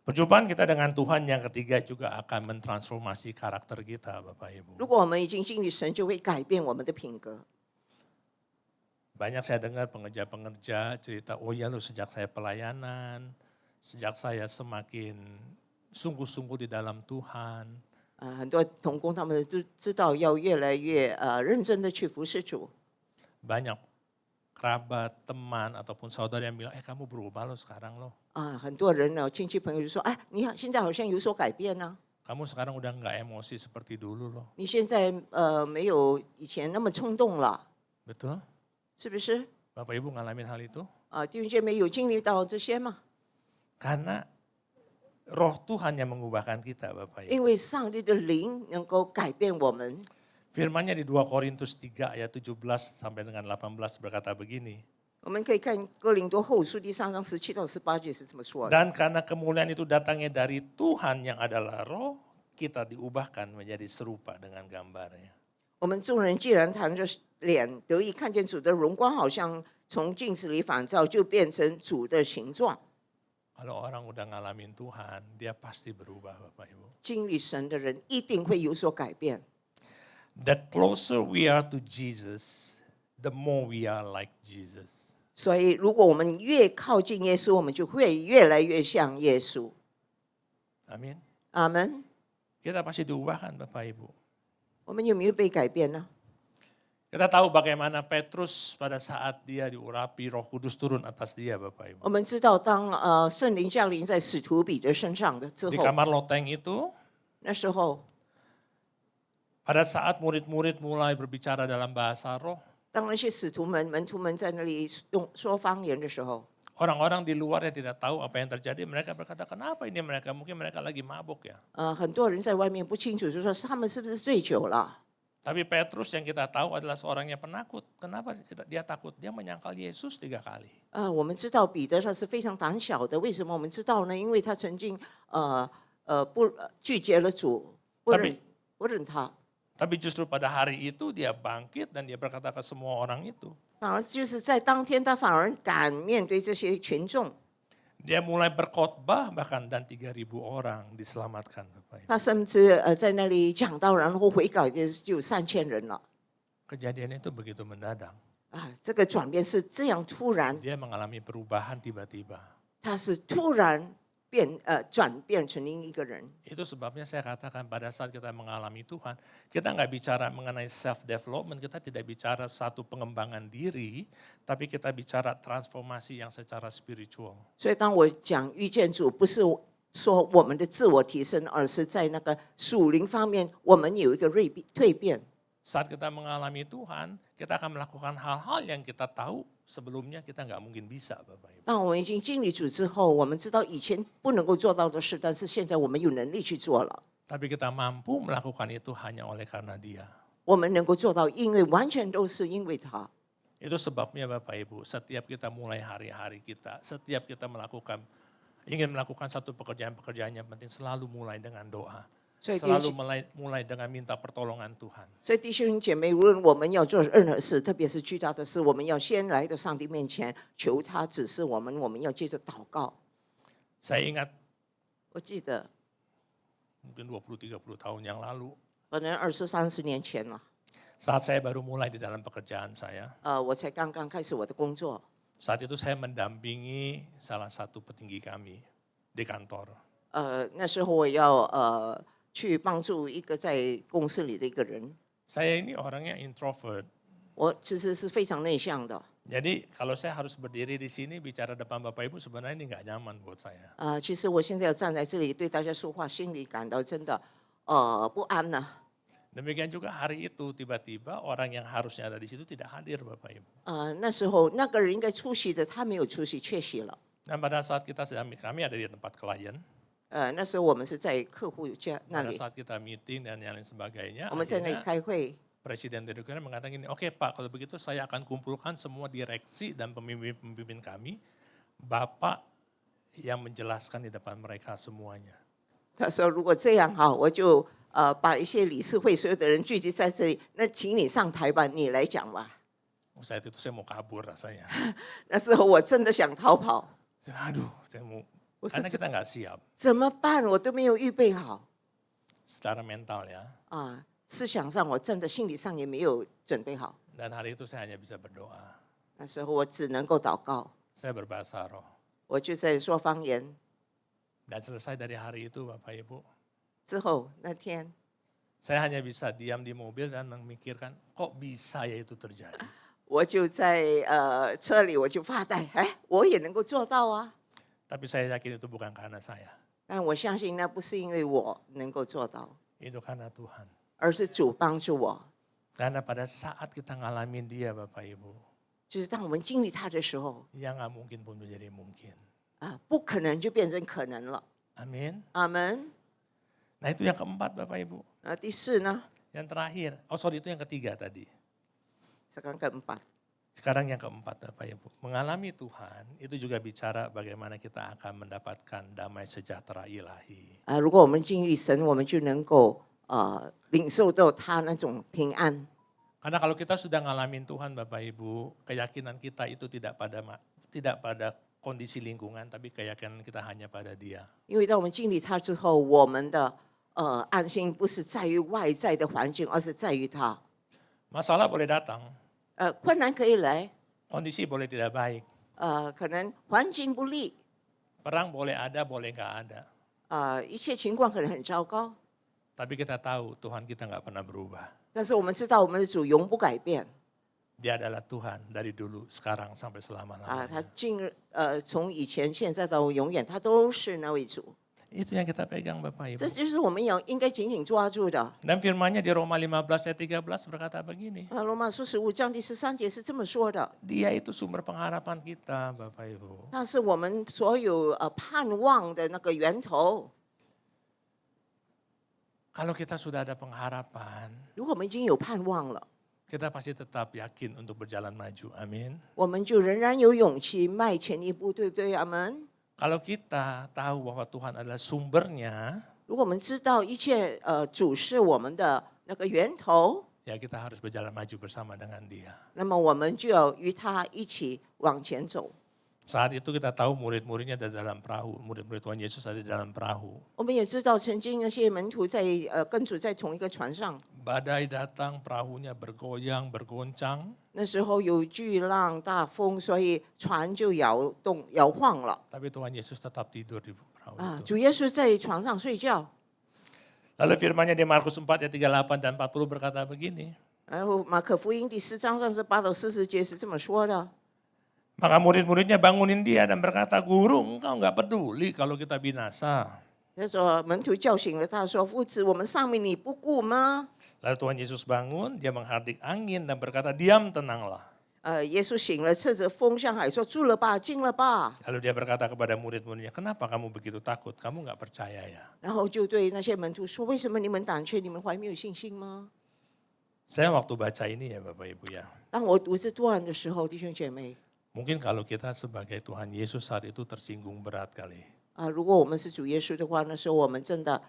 Speaker 6: perjumpaan kita dengan Tuhan yang ketiga juga akan mentransformasi karakter kita Bapak Ibu.
Speaker 7: 如果我们已经经历神，就会改变我们的品格。
Speaker 6: Banyak saya dengar pengerja-pengerja cerita, oh ya lu sejak saya pelayanan, sejak saya semakin sungguh-sungguh di dalam Tuhan,
Speaker 7: 很多同工他们都知道要越来越认真的去服侍主。
Speaker 6: banyak kerabat, teman, ataupun saudara yang bilang, kamu berubah loh sekarang loh.
Speaker 7: 很多人呢，亲戚朋友就说：“哎，你现在好像有所改变呢、
Speaker 6: Kamu sekarang udah nggak emosi seperti dulu loh.
Speaker 7: 你现在没有以前那么冲动了，
Speaker 6: Betul?
Speaker 7: 是不是？
Speaker 6: Bapak Ibu ngalamin hal itu?
Speaker 7: 弟兄姐妹有经历到这些吗？
Speaker 6: Karena roh Tuhan yang mengubahkan kita Bapak Ibu.
Speaker 7: 因为上帝的灵能够改变我们。
Speaker 6: Firman-Nya di 2 Korintus 3 ayat 17 sampai dengan 18 berkata begini.
Speaker 7: 我们可以看哥林多后书第3章17到18节是这么说的。
Speaker 6: Dan karena kemuliaan itu datangnya dari Tuhan yang adalah roh, kita diubahkan menjadi serupa dengan gambarnya.
Speaker 7: 我们众人既然谈着脸得以看见主的荣光，好像从镜子里反照，就变成主的形状。
Speaker 6: Kalau orang udah ngalamin Tuhan, dia pasti berubah Bapak Ibu.
Speaker 7: 经历神的人一定会有所改变。
Speaker 6: The closer we are to Jesus, the more we are like Jesus.
Speaker 7: 所以，如果我们越靠近耶稣，我们就会越来越像耶稣。
Speaker 6: Amin.
Speaker 7: 阿门。
Speaker 6: Kita pasti diubahkan Bapak Ibu.
Speaker 7: 我们有没有被改变呢？
Speaker 6: Kita tahu bagaimana Petrus pada saat dia diurapi Roh Kudus turun atas dia Bapak Ibu.
Speaker 7: 我们知道当，圣灵降临在使徒彼得身上的之
Speaker 6: Di
Speaker 7: 后，
Speaker 6: kamar loteng itu
Speaker 7: 那时候，
Speaker 6: pada saat murid-murid mulai berbicara dalam bahasa roh,
Speaker 7: 当那些使徒们、门徒们在那里说方言的时候，
Speaker 6: orang-orang di luar yang tidak tahu apa yang terjadi, mereka berkata, kenapa ini mereka? Mungkin mereka lagi mabuk ya.
Speaker 7: 很多人在外面不清楚，就说他们是不是醉酒了？
Speaker 6: Tapi Petrus yang kita tahu adalah seorang yang penakut. Kenapa dia takut? Dia menyangkal Yesus 3 kali.
Speaker 7: 我们知道彼得他是非常胆小的，为什么我们知道呢？因为他曾经不拒绝了主，不认他，
Speaker 6: Tapi justru pada hari itu dia bangkit dan dia berkata ke semua orang itu.
Speaker 7: 反而就是在当天他反而敢面对这些群众，
Speaker 6: Dia mulai berkhotbah bahkan dan 3.000 orang diselamatkan. Bapak Ibu.
Speaker 7: 他甚至在那里讲道，然后悔改的就有3000人了。
Speaker 6: Kejadian itu begitu mendadak.
Speaker 7: 这个转变是这样突然，
Speaker 6: Dia mengalami perubahan tiba-tiba.
Speaker 7: 他是突然转变成另一个人。
Speaker 6: Itu sebabnya saya katakan pada saat kita mengalami Tuhan, kita nggak bicara mengenai self-development, kita tidak bicara satu pengembangan diri, tapi kita bicara transformasi yang secara spiritual.
Speaker 7: 所以当我讲遇见主，不是说我们的自我提升，而是在那个属灵方面，我们有一个蜕变。
Speaker 6: Saat kita mengalami Tuhan, kita akan melakukan hal-hal yang kita tahu sebelumnya kita nggak mungkin bisa, Bapak Ibu.
Speaker 7: 当我们已经经历主之后，我们知道以前不能够做到的事，但是现在我们有能力去做了。
Speaker 6: Tapi kita mampu melakukan itu hanya oleh karena Dia.
Speaker 7: 我们能够做到，因为完全都是因为他。
Speaker 6: Itu sebabnya Bapak Ibu, setiap kita mulai hari-hari kita, setiap kita ingin melakukan satu pekerjaan-pekerjaan yang penting, selalu mulai dengan doa.
Speaker 7: 所以弟
Speaker 6: Selalu
Speaker 7: 兄，
Speaker 6: mulai dengan minta pertolongan Tuhan.
Speaker 7: 所以弟兄姐妹，无论我们要做任何事，特别是巨大的事，我们要先来到上帝面前，求他指示我们，我们要接着祷告。
Speaker 6: Saya ingat
Speaker 7: 我记得
Speaker 6: mungkin 20-30 tahun yang lalu,
Speaker 7: 可能20-30年前了，
Speaker 6: saat saya baru mulai di dalam pekerjaan saya,
Speaker 7: 我才刚刚开始我的工作。
Speaker 6: saat itu saya mendampingi salah satu petinggi kami di kantor.
Speaker 7: 那时候我要去帮助一个在公司里的一个人，
Speaker 6: Saya ini orangnya introvert.
Speaker 7: 我其实是非常内向的。
Speaker 6: Jadi kalau saya harus berdiri di sini bicara depan Bapak Ibu sebenarnya ini nggak nyaman buat saya.
Speaker 7: 其实我现在要站在这里对大家说话，心里感到真的不安呐、
Speaker 6: Demikian juga hari itu tiba-tiba orang yang harusnya ada di situ tidak hadir Bapak Ibu.
Speaker 7: 那时候那个人应该出席的，他没有出席，缺席了。
Speaker 6: Dan pada saat kami ada di tempat klien,
Speaker 7: 那时候我们是在客户家那
Speaker 6: pada
Speaker 7: 里，
Speaker 6: saat kita meeting dan yang lain sebagainya,
Speaker 7: 我们在那里
Speaker 6: akhirnya
Speaker 7: 开会。
Speaker 6: Presiden direkturnya mengatakan gini, oke Pak, kalau begitu saya akan kumpulkan semua direksi dan pemimpin-pemimpin kami, Bapak yang menjelaskan di depan mereka semuanya.
Speaker 7: 他说如果这样哈，我就把一些理事会所有的人聚集在这里，那请你上台吧，你来讲吧。
Speaker 6: Saat itu saya mau kabur rasanya.
Speaker 7: 那时候我真的想逃跑，
Speaker 6: Aduh, saya mau,
Speaker 7: 我是
Speaker 6: karena kita nggak siap
Speaker 7: 怎么办？我都没有预备好
Speaker 6: secara mental ya.
Speaker 7: 思想上我真的心理上也没有准备好。
Speaker 6: Dan hari itu saya hanya bisa berdoa.
Speaker 7: 那时候我只能够祷告，
Speaker 6: Saya berbahasa roh.
Speaker 7: 我就在说方言。
Speaker 6: Dan selesai dari hari itu Bapak Ibu,
Speaker 7: 之后那天，
Speaker 6: saya hanya bisa diam di mobil dan memikirkan kok bisa ya itu terjadi.
Speaker 7: 我就在车里我就发呆，我也能够做到啊。
Speaker 6: Tapi saya yakin itu bukan karena saya.
Speaker 7: 但我相信那不是因为我能够做到，
Speaker 6: Itu karena Tuhan.
Speaker 7: 而是主帮助我。
Speaker 6: Karena pada saat kita ngalamin dia Bapak Ibu,
Speaker 7: 就是当我们经历它的时候，
Speaker 6: yang nggak mungkin pun menjadi mungkin.
Speaker 7: 不可能就变成可能了。
Speaker 6: Amin.
Speaker 7: 阿门。
Speaker 6: Nah itu yang keempat Bapak Ibu.
Speaker 7: 第四呢，
Speaker 6: Yang terakhir, sorry itu yang ketiga tadi.
Speaker 7: sekarang keempat，
Speaker 6: Sekarang yang keempat Bapak Ibu. Mengalami Tuhan itu juga bicara bagaimana kita akan mendapatkan damai sejahtera ilahi.
Speaker 7: 如果我们经历神，我们就能够领受到他那种平安。
Speaker 6: Karena kalau kita sudah ngalamin Tuhan Bapak Ibu, keyakinan kita itu tidak pada kondisi lingkungan, tapi keyakinan kita hanya pada Dia.
Speaker 7: 因为当我们经历他之后，我们的安心不是在于外在的环境，而是在于他。
Speaker 6: Masalah boleh datang,
Speaker 7: 困难可以来，
Speaker 6: kondisi boleh tidak baik,
Speaker 7: 可能环境不利，
Speaker 6: perang boleh ada, boleh nggak ada.
Speaker 7: 一切情况可能很糟糕，
Speaker 6: Tapi kita tahu Tuhan kita nggak pernah berubah.
Speaker 7: 但是我们知道我们的主永不改变
Speaker 6: Dia adalah Tuhan dari dulu, sekarang sampai
Speaker 7: 他
Speaker 6: selama-lamanya.
Speaker 7: 从以前、现在到永远，他都是那位主。
Speaker 6: Itu yang kita pegang Bapak Ibu.
Speaker 7: 这就是我们应该紧紧抓住的。
Speaker 6: Dan firman-Nya di Roma 15 ayat 13 berkata begini.
Speaker 7: 罗马书15章第13节是这么说的，
Speaker 6: Dia itu sumber pengharapan kita Bapak Ibu.
Speaker 7: 那是我们所有盼望的那个源头。
Speaker 6: Kalau kita sudah ada pengharapan,
Speaker 7: 如果我们已经有盼望了，
Speaker 6: kita pasti tetap yakin untuk berjalan maju. Amin.
Speaker 7: 我们就仍然有勇气迈前一步，对不对？阿门。
Speaker 6: Kalau kita tahu bahwa Tuhan adalah sumbernya,
Speaker 7: 如果我们知道一切主是我们的那个源头，
Speaker 6: ya kita harus berjalan maju bersama dengan Dia.
Speaker 7: 那么我们就要与他一起往前走。
Speaker 6: Saat itu kita tahu murid-muridnya ada dalam perahu, murid-murid Tuhan Yesus ada di dalam perahu.
Speaker 7: 我们也知道，曾经那些门徒在跟主在同一个船上，
Speaker 6: Badai datang, perahunya bergoyang, bergoncang.
Speaker 7: 那时候有巨浪大风，所以船就摇晃了。
Speaker 6: Tapi Tuhan Yesus tetap tidur di perahu
Speaker 7: 啊，
Speaker 6: itu.
Speaker 7: 主耶稣在床上睡觉。
Speaker 6: Lalu firman-Nya di Markus 4 ayat 38 dan 40 berkata begini.
Speaker 7: 然后马可福音第4章38到40节是这么说的。
Speaker 6: Maka murid-muridnya bangunin dia dan berkata, Guru engkau nggak peduli kalau kita binasa.
Speaker 7: 他说门徒叫醒了他，说：“夫子，我们上面你不顾吗？”
Speaker 6: Lalu Tuhan Yesus bangun, dia menghardik angin dan berkata, diam tenanglah.
Speaker 7: 耶稣醒了，斥着风向海说：“住了吧，静了吧。”
Speaker 6: Lalu dia berkata kepada murid-muridnya, kenapa kamu begitu takut? Kamu nggak percaya ya?
Speaker 7: 然后就对那些门徒说：“为什么你们胆怯？你们怀没有信心吗
Speaker 6: Saya waktu baca ini ya Bapak Ibu ya. ？”
Speaker 7: 当我读这段的时候，弟兄姐妹
Speaker 6: Mungkin kalau kita sebagai Tuhan Yesus saat itu tersinggung berat kali.
Speaker 7: 如果我们是主耶稣的话，那时候我们真的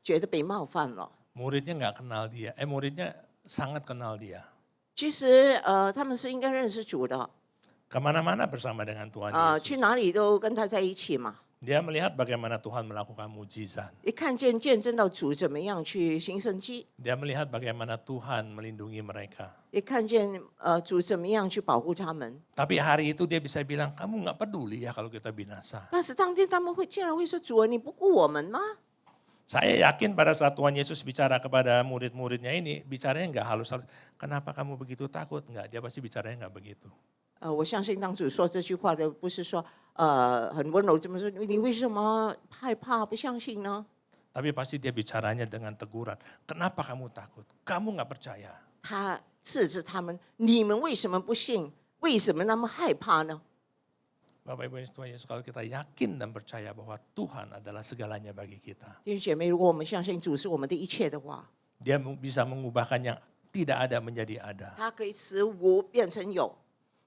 Speaker 7: 觉得被冒犯了。
Speaker 6: Muridnya nggak kenal dia, muridnya sangat kenal dia.
Speaker 7: 其实他们是应该认识主的，
Speaker 6: Kemana-mana bersama dengan Tuhan
Speaker 7: 去
Speaker 6: Yesus.
Speaker 7: 哪里都跟他在一起嘛。
Speaker 6: Dia melihat bagaimana Tuhan melakukan mujizat.
Speaker 7: 一看见见证到主怎么样去行神迹，
Speaker 6: Dia melihat bagaimana Tuhan melindungi mereka.
Speaker 7: 也看见主怎么样去保护他们。
Speaker 6: Tapi hari itu dia bisa bilang, kamu nggak peduli ya kalau kita binasa.
Speaker 7: 但是当天他们竟然会说：“主啊，你不顾我们吗？”
Speaker 6: Saya yakin pada saat Tuhan Yesus bicara kepada murid-muridnya ini, bicaranya nggak halus-halus. Kenapa kamu begitu takut? Nggak, dia pasti bicaranya nggak begitu.
Speaker 7: 我相信当主说这句话的，不是说很温柔这么说，你为什么害怕不相信呢？
Speaker 6: Tapi pasti dia bicaranya dengan teguran. Kenapa kamu takut? Kamu nggak percaya.
Speaker 7: 他斥责他们：“你们为什么不信？为什么那么害怕呢
Speaker 6: Bapak Ibu Tuhan Yesus, kalau kita yakin dan percaya bahwa Tuhan adalah segalanya bagi kita.
Speaker 7: 弟兄姐妹，如果我们相信主是我们的一切的话，
Speaker 6: Dia bisa mengubahkan yang tidak ada menjadi ada.
Speaker 7: 他可以使无变成有，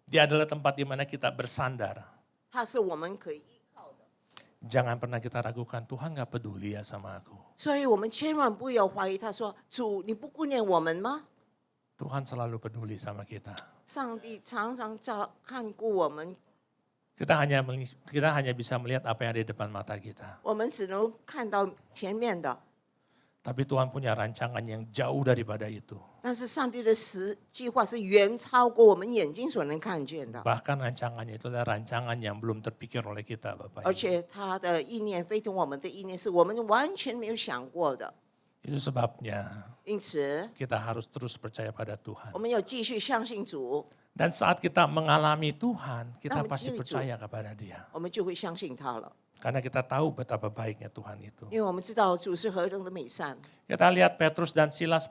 Speaker 6: Dia adalah tempat di mana kita bersandar.
Speaker 7: 他是我们可以依靠的。
Speaker 6: Jangan pernah kita ragukan, Tuhan gak peduli ya sama aku.
Speaker 7: 所以我们千万不要怀疑他说：“主，你不顾念我们吗？”
Speaker 6: Tuhan selalu peduli sama kita.
Speaker 7: 上帝常常看顾我们，
Speaker 6: Kita hanya bisa melihat apa yang ada di depan mata kita.
Speaker 7: 我们只能看到前面的。
Speaker 6: Tapi Tuhan punya rancangan yang jauh daripada itu.
Speaker 7: 但是上帝的计划是远超过我们眼睛所能看见的，
Speaker 6: Bahkan rancangannya itu adalah rancangan yang belum terpikir oleh kita Bapak
Speaker 7: 而
Speaker 6: Ibu.
Speaker 7: 且他的意念非同我们的意念，是我们完全没有想过的。
Speaker 6: Itu sebabnya
Speaker 7: 因此，
Speaker 6: kita harus terus percaya pada Tuhan.
Speaker 7: 我们要继续相信主，
Speaker 6: Dan saat kita mengalami Tuhan, kita
Speaker 7: Kamu
Speaker 6: pasti
Speaker 7: begini,
Speaker 6: percaya kepada Dia.
Speaker 7: 我们就会相信他了，
Speaker 6: Karena kita tahu betapa baiknya Tuhan itu.
Speaker 7: 因为我们知道主是何等的美善。
Speaker 6: Kita lihat Paulus dan Silas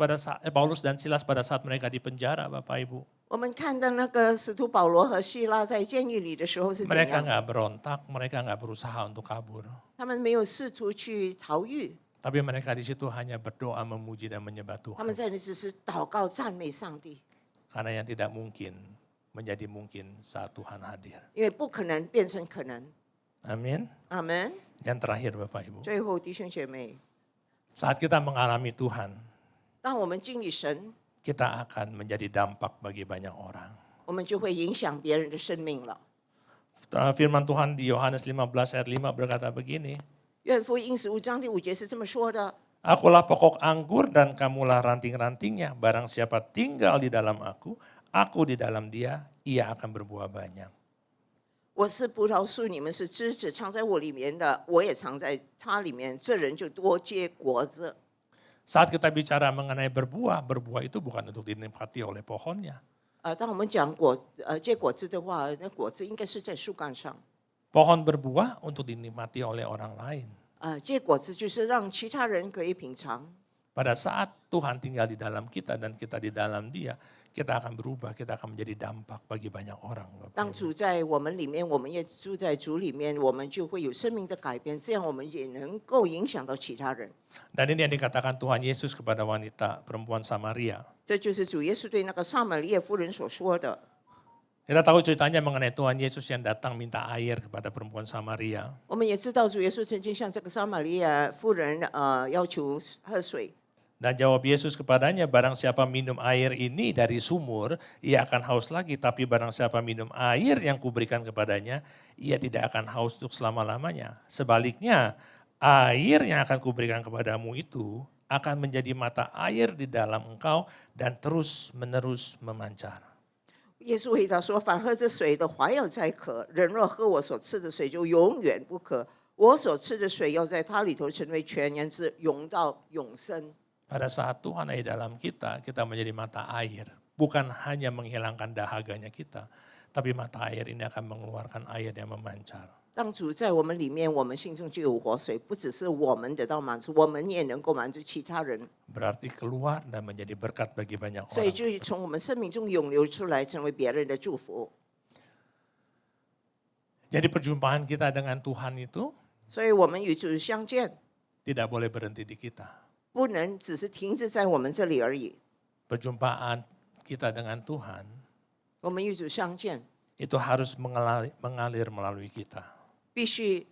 Speaker 6: pada saat mereka di penjara Bapak Ibu.
Speaker 7: 我们看到那个使徒保罗和希拉在监狱里的时候是怎
Speaker 6: Mereka
Speaker 7: 样，
Speaker 6: nggak berontak, mereka nggak berusaha untuk kabur.
Speaker 7: 他们没有试图去逃狱，
Speaker 6: Tapi mereka di situ hanya berdoa, memuji dan menyembah
Speaker 7: 他
Speaker 6: Tuhan.
Speaker 7: 们在那只是祷告赞美上帝，
Speaker 6: Karena yang tidak mungkin menjadi mungkin saat Tuhan hadir.
Speaker 7: 因为不可能变成可能。
Speaker 6: Amin.
Speaker 7: 阿门。
Speaker 6: Yang terakhir Bapak Ibu.
Speaker 7: 最后，弟兄姐妹，
Speaker 6: Saat kita mengalami Tuhan,
Speaker 7: 当我们经历神，
Speaker 6: kita akan menjadi dampak bagi banyak orang.
Speaker 7: 我们就会影响别人的生命了。
Speaker 6: Firman Tuhan di Yohanes 15 ayat 5 berkata begini.
Speaker 7: 约翰福音15章第5节是这么说的：
Speaker 6: Akulah pokok anggur dan kamulah ranting-rantingnya. Barang siapa tinggal di dalam aku di dalam dia, ia akan berbuah banyak.
Speaker 7: 我是葡萄树，你们是枝子，藏在我里面的，我也藏在他里面，这人就多结果子。
Speaker 6: Saat kita bicara mengenai berbuah, berbuah itu bukan untuk dinikmati oleh pohonnya.
Speaker 7: 当我们讲结果子的话，那果子应该是在树干上。
Speaker 6: Pohon berbuah untuk dinikmati oleh orang lain.
Speaker 7: 结果子就是让其他人可以品尝。
Speaker 6: Pada saat Tuhan tinggal di dalam kita dan kita di dalam dia, kita akan berubah, kita akan menjadi dampak bagi banyak orang. Bapak
Speaker 7: 当
Speaker 6: Ibu.
Speaker 7: 主在我们里面，我们也住在主里面，我们就会有生命的改变，这样我们也能够影响到其他人。
Speaker 6: Dan ini yang dikatakan Tuhan Yesus kepada wanita perempuan Samaria.
Speaker 7: 这就是主耶稣对那个撒玛利亚妇人所说的。
Speaker 6: Kita tahu ceritanya mengenai Tuhan Yesus yang datang minta air kepada perempuan Samaria.
Speaker 7: 我们也知道主耶稣曾经向这个撒玛利亚妇人要求喝水。
Speaker 6: Dan jawab Yesus kepadanya, barang siapa minum air ini dari sumur, ia akan haus lagi. Tapi barang siapa minum air yang kuberikan kepadanya, ia tidak akan haus untuk selama-lamanya. Sebaliknya, air yang akan kuberikan kepadamu itu akan menjadi mata air di dalam engkau dan terus-menerus memancar.
Speaker 7: 耶稣回答说：“凡喝这水的，怀有灾渴；人若喝我所赐的水，就永远不渴。我所赐的水要在它里头成为泉源之涌到永生。”
Speaker 6: Pada saat Tuhan ada di dalam kita, kita menjadi mata air. Bukan hanya menghilangkan dahaganya kita, tapi mata air ini akan mengeluarkan air yang memancar.
Speaker 7: 当主在我们里面，我们心中就有活水，不只是我们得到满足，我们也能够满足其他人。
Speaker 6: Berarti keluar dan menjadi berkat bagi banyak
Speaker 7: 所以
Speaker 6: orang.
Speaker 7: 就从我们生命中涌流出来，成为别人的祝福。
Speaker 6: Jadi perjumpaan kita dengan Tuhan itu
Speaker 7: 所以我们与主相见，
Speaker 6: tidak boleh berhenti di kita.
Speaker 7: 不能只是停滞在我们这里而已。
Speaker 6: Perjumpaan kita dengan Tuhan
Speaker 7: 我们与主相见，
Speaker 6: itu harus mengalir melalui kita.
Speaker 7: 必须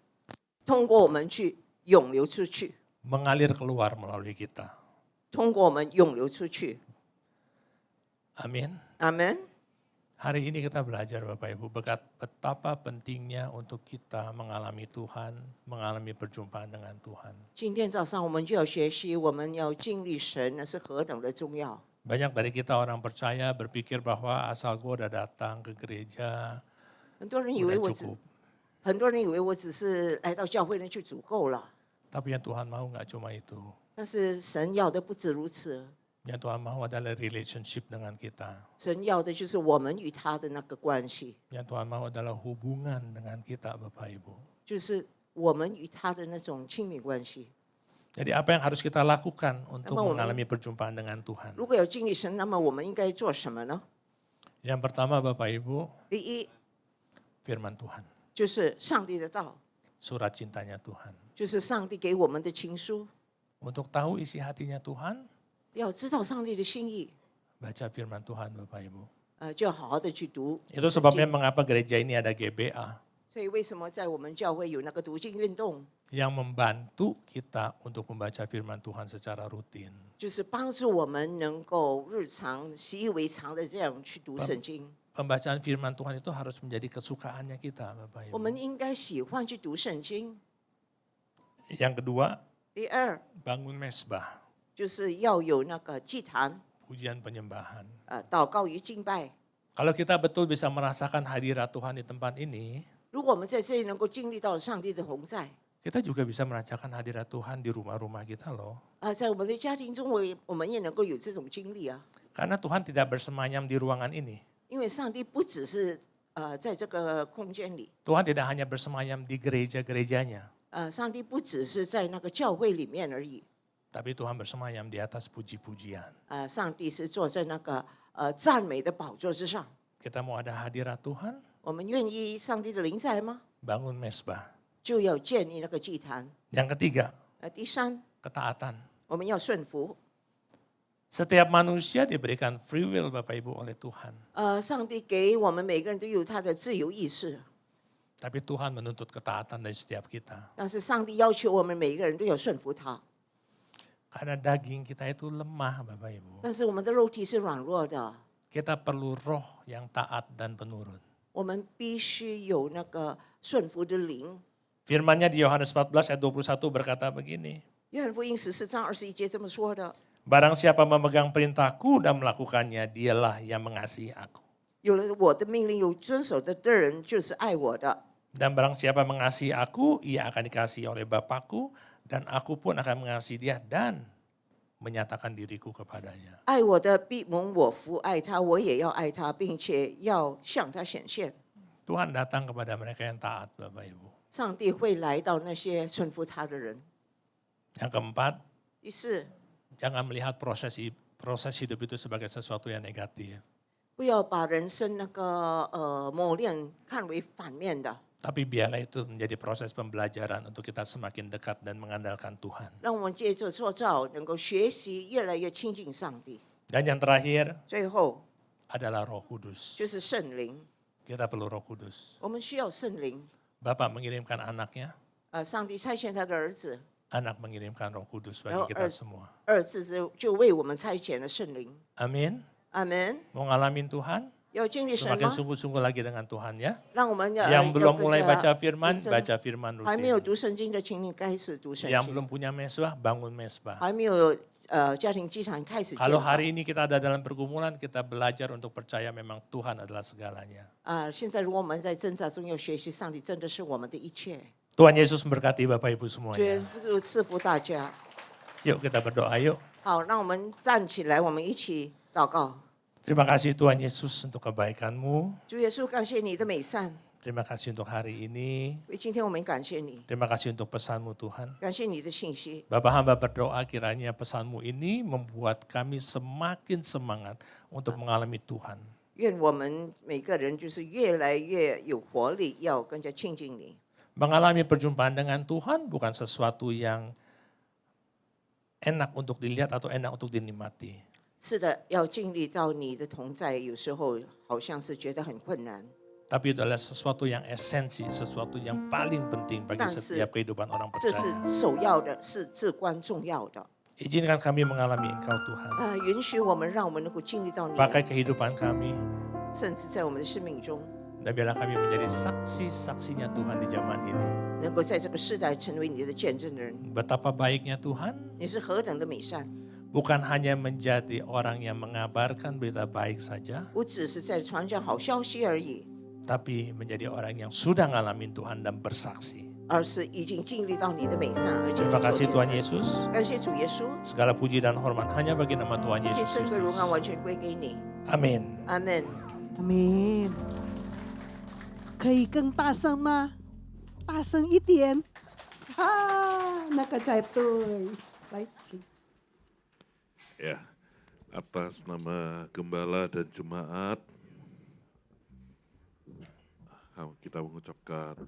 Speaker 7: 通过我们去涌流出去，
Speaker 6: Mengalir keluar melalui kita.
Speaker 7: 通过我们涌流出去。
Speaker 6: Amin.
Speaker 7: 阿门。
Speaker 6: Hari ini kita belajar Bapak Ibu betapa pentingnya untuk kita mengalami Tuhan, mengalami perjumpaan dengan Tuhan.
Speaker 7: 今天早上我们就要学习，我们要经历神，那是何等的重要。
Speaker 6: Banyak dari kita orang percaya berpikir bahwa asal gue udah datang ke gereja,
Speaker 7: 很多人以为
Speaker 6: udah
Speaker 7: 我只，
Speaker 6: cukup.
Speaker 7: 很多人以为我只是来到教会那就足够了。
Speaker 6: Tapi yang Tuhan mau nggak cuma itu.
Speaker 7: 但是神要的不止如此，
Speaker 6: Yang Tuhan mau adalah relationship dengan kita.
Speaker 7: 神要的就是我们与他的那个关系，
Speaker 6: Yang Tuhan mau adalah hubungan dengan kita Bapak Ibu.
Speaker 7: 就是我们与他的那种亲密关系。
Speaker 6: Jadi apa yang harus kita lakukan untuk
Speaker 7: Emang
Speaker 6: mengalami perjumpaan dengan Tuhan?
Speaker 7: 如果有经历神，那么我们应该做什么呢？
Speaker 6: Yang pertama Bapak Ibu,
Speaker 7: 第一，
Speaker 6: firman Tuhan.
Speaker 7: 就是上帝的道，
Speaker 6: Surat cintanya Tuhan.
Speaker 7: 就是上帝给我们的情书。
Speaker 6: Untuk tahu isi hatinya Tuhan,
Speaker 7: 要知道上帝的心意，
Speaker 6: baca firman Tuhan Bapak Ibu.
Speaker 7: 就要好好的去读。
Speaker 6: Itu sebabnya mengapa gereja ini ada GBA.
Speaker 7: 所以为什么在我们教会有那个读经运动，
Speaker 6: Yang membantu kita untuk membaca firman Tuhan secara rutin.
Speaker 7: 就是帮助我们能够日常习以为常的这样去读圣经。
Speaker 6: Pembacaan firman Tuhan itu harus menjadi kesukaannya kita Bapak
Speaker 7: 我
Speaker 6: Ibu.
Speaker 7: 们应该喜欢去读圣经。
Speaker 6: Yang kedua,
Speaker 7: 第二，
Speaker 6: bangun mesbah,
Speaker 7: 就是要有那个祭坛，
Speaker 6: pujian penyembahan.
Speaker 7: 祷告与敬拜。
Speaker 6: Kalau kita betul bisa merasakan hadirat Tuhan di tempat ini,
Speaker 7: 如果我们在这里能够经历到上帝的同在，
Speaker 6: kita juga bisa merasakan hadirat Tuhan di rumah-rumah kita loh.
Speaker 7: 在我们的家庭中，我们也能够有这种经历啊。
Speaker 6: Karena Tuhan tidak bersemayam di ruangan ini.
Speaker 7: 因为上帝不只是在这个空间里，
Speaker 6: Tuhan tidak hanya bersemayam di gereja-gerejanya.
Speaker 7: 上帝不只是在那个教会里面而已，
Speaker 6: Tapi Tuhan bersemayam di atas puji-pujian.
Speaker 7: 上帝是坐在那个赞美的宝座之上。
Speaker 6: Kita mau ada hadirat Tuhan,
Speaker 7: 我们愿意上帝的临在吗？
Speaker 6: bangun mesbah.
Speaker 7: 就要建立那个祭坛。
Speaker 6: Yang ketiga,
Speaker 7: 第三，
Speaker 6: ketaatan.
Speaker 7: 我们要顺服。
Speaker 6: Setiap manusia diberikan free will Bapak Ibu oleh Tuhan.
Speaker 7: 上帝给我们每个人都有他的自由意识，
Speaker 6: Tapi Tuhan menuntut ketaatan dari setiap kita.
Speaker 7: 但是上帝要求我们每一个人都要顺服他。
Speaker 6: Karena daging kita itu lemah Bapak Ibu.
Speaker 7: 但是我们的肉体是软弱的，
Speaker 6: Kita perlu roh yang taat dan penurut.
Speaker 7: 我们必须有那个顺服的灵。
Speaker 6: Firman-Nya di Yohanes 14 ayat 21 berkata begini.
Speaker 7: 约翰福音14章21节这么说的。
Speaker 6: Barang siapa memegang perintahku dan melakukannya, dialah yang mengasihi aku.
Speaker 7: 有了我的命令有遵守的人，就是爱我的。
Speaker 6: Dan barang siapa mengasihi aku, ia akan dikasihi oleh Bapakku, dan aku pun akan mengasihi dia dan menyatakan diriku kepadanya.
Speaker 7: 爱我的必蒙我福，爱他，我也要爱他，并且要向他显现。
Speaker 6: Tuhan datang kepada mereka yang taat, Bapak Ibu.
Speaker 7: 上帝会来到那些顺服他的人。
Speaker 6: Yang keempat,
Speaker 7: 第四，
Speaker 6: jangan melihat proses hidup itu sebagai sesuatu yang negatif.
Speaker 7: 不要把人生那个磨练看为反面的，
Speaker 6: Tapi biarlah itu menjadi proses pembelajaran untuk kita semakin dekat dan mengandalkan Tuhan.
Speaker 7: 让我们借着塑造，能够学习越来越亲近上帝。
Speaker 6: Dan yang terakhir
Speaker 7: 最后
Speaker 6: adalah Roh Kudus.
Speaker 7: 就是圣灵，
Speaker 6: Kita perlu Roh Kudus.
Speaker 7: 我们需要圣灵。
Speaker 6: Bapak mengirimkan anaknya,
Speaker 7: 上帝差遣他的儿子，
Speaker 6: anak mengirimkan Roh Kudus bagi
Speaker 7: Roh
Speaker 6: kita
Speaker 7: er-
Speaker 6: semua.
Speaker 7: 儿子就为我们差遣了圣灵。
Speaker 6: Amin.
Speaker 7: 阿门。
Speaker 6: Mau ngalamin Tuhan?
Speaker 7: 要经历神
Speaker 6: Semakin
Speaker 7: 吗？
Speaker 6: sungguh-sungguh lagi dengan Tuhan ya.
Speaker 7: 让我们要
Speaker 6: Yang
Speaker 7: 要
Speaker 6: belum
Speaker 7: 更
Speaker 6: mulai
Speaker 7: 加
Speaker 6: baca firman,
Speaker 7: 认真
Speaker 6: baca firman
Speaker 7: 还没有
Speaker 6: rutin.
Speaker 7: 读圣经的，请你开始读圣
Speaker 6: Yang
Speaker 7: 经。
Speaker 6: belum punya mesbah, bangun mesbah.
Speaker 7: 还没有家庭祭坛开始建
Speaker 6: Kalau
Speaker 7: 好。
Speaker 6: hari ini kita ada dalam pergumulan, kita belajar untuk percaya memang Tuhan adalah segalanya.
Speaker 7: 现在如果我们在挣扎中要学习上帝，真的是我们的一切。
Speaker 6: Tuhan Yesus memberkati Bapak Ibu
Speaker 7: 主
Speaker 6: semuanya.
Speaker 7: 赐福大家。
Speaker 6: Yuk kita berdoa yuk.
Speaker 7: 好，让我们站起来，我们一起祷告。
Speaker 6: Terima kasih Tuhan Yesus untuk kebaikan-Mu.
Speaker 7: 主耶稣，感谢你的美善，
Speaker 6: Terima kasih untuk hari ini.
Speaker 7: 为今天我们感谢你，
Speaker 6: Terima kasih untuk pesan-Mu Tuhan.
Speaker 7: 感谢你的信息。
Speaker 6: Bapak hamba berdoa kiranya pesan-Mu ini membuat kami semakin semangat untuk mengalami Tuhan.
Speaker 7: 愿我们每个人就是越来越有活力，要更加亲近你。
Speaker 6: Mengalami perjumpaan dengan Tuhan bukan sesuatu yang enak untuk dilihat atau enak untuk dinikmati.
Speaker 7: 是的，要经历到你的同在，有时候好像是觉得很困难，
Speaker 6: Tapi itu adalah sesuatu yang esensi, sesuatu yang paling penting bagi
Speaker 7: 但是
Speaker 6: setiap kehidupan orang
Speaker 7: 这是
Speaker 6: percaya.
Speaker 7: 首要的，是至关重要的。
Speaker 6: Izinkan kami mengalami Engkau Tuhan.
Speaker 7: 允许我们，让我们能够经历到你，
Speaker 6: Pakai kehidupan kami
Speaker 7: 甚至在我们的生命中，
Speaker 6: dan biarlah kami menjadi saksi-saksinya Tuhan di zaman ini.
Speaker 7: 能够在这个世代成为你的见证的人。
Speaker 6: Betapa baiknya Tuhan,
Speaker 7: 你是何等的美善，
Speaker 6: bukan hanya menjadi orang yang mengabarkan berita baik saja,
Speaker 7: 不只是在传讲好消息而已，
Speaker 6: tapi menjadi orang yang sudah ngalamin Tuhan dan bersaksi.
Speaker 7: 而是已经经历到你的美善，而且去
Speaker 6: Terima
Speaker 7: 做
Speaker 6: kasih
Speaker 7: 见
Speaker 6: Tuhan
Speaker 7: 证。
Speaker 6: Yesus.
Speaker 7: 感谢主耶稣，
Speaker 6: Segala puji dan hormat hanya bagi nama Tuhan
Speaker 7: 一切
Speaker 6: Yesus
Speaker 7: 尊贵荣耀
Speaker 6: Kristus.
Speaker 7: 完全归给你。
Speaker 6: Amin.
Speaker 7: 阿门。
Speaker 3: 阿门。可以更大声吗？大声一点。那个才对。来，请。
Speaker 8: Ya, atas nama gembala dan jemaat, kita mengucapkan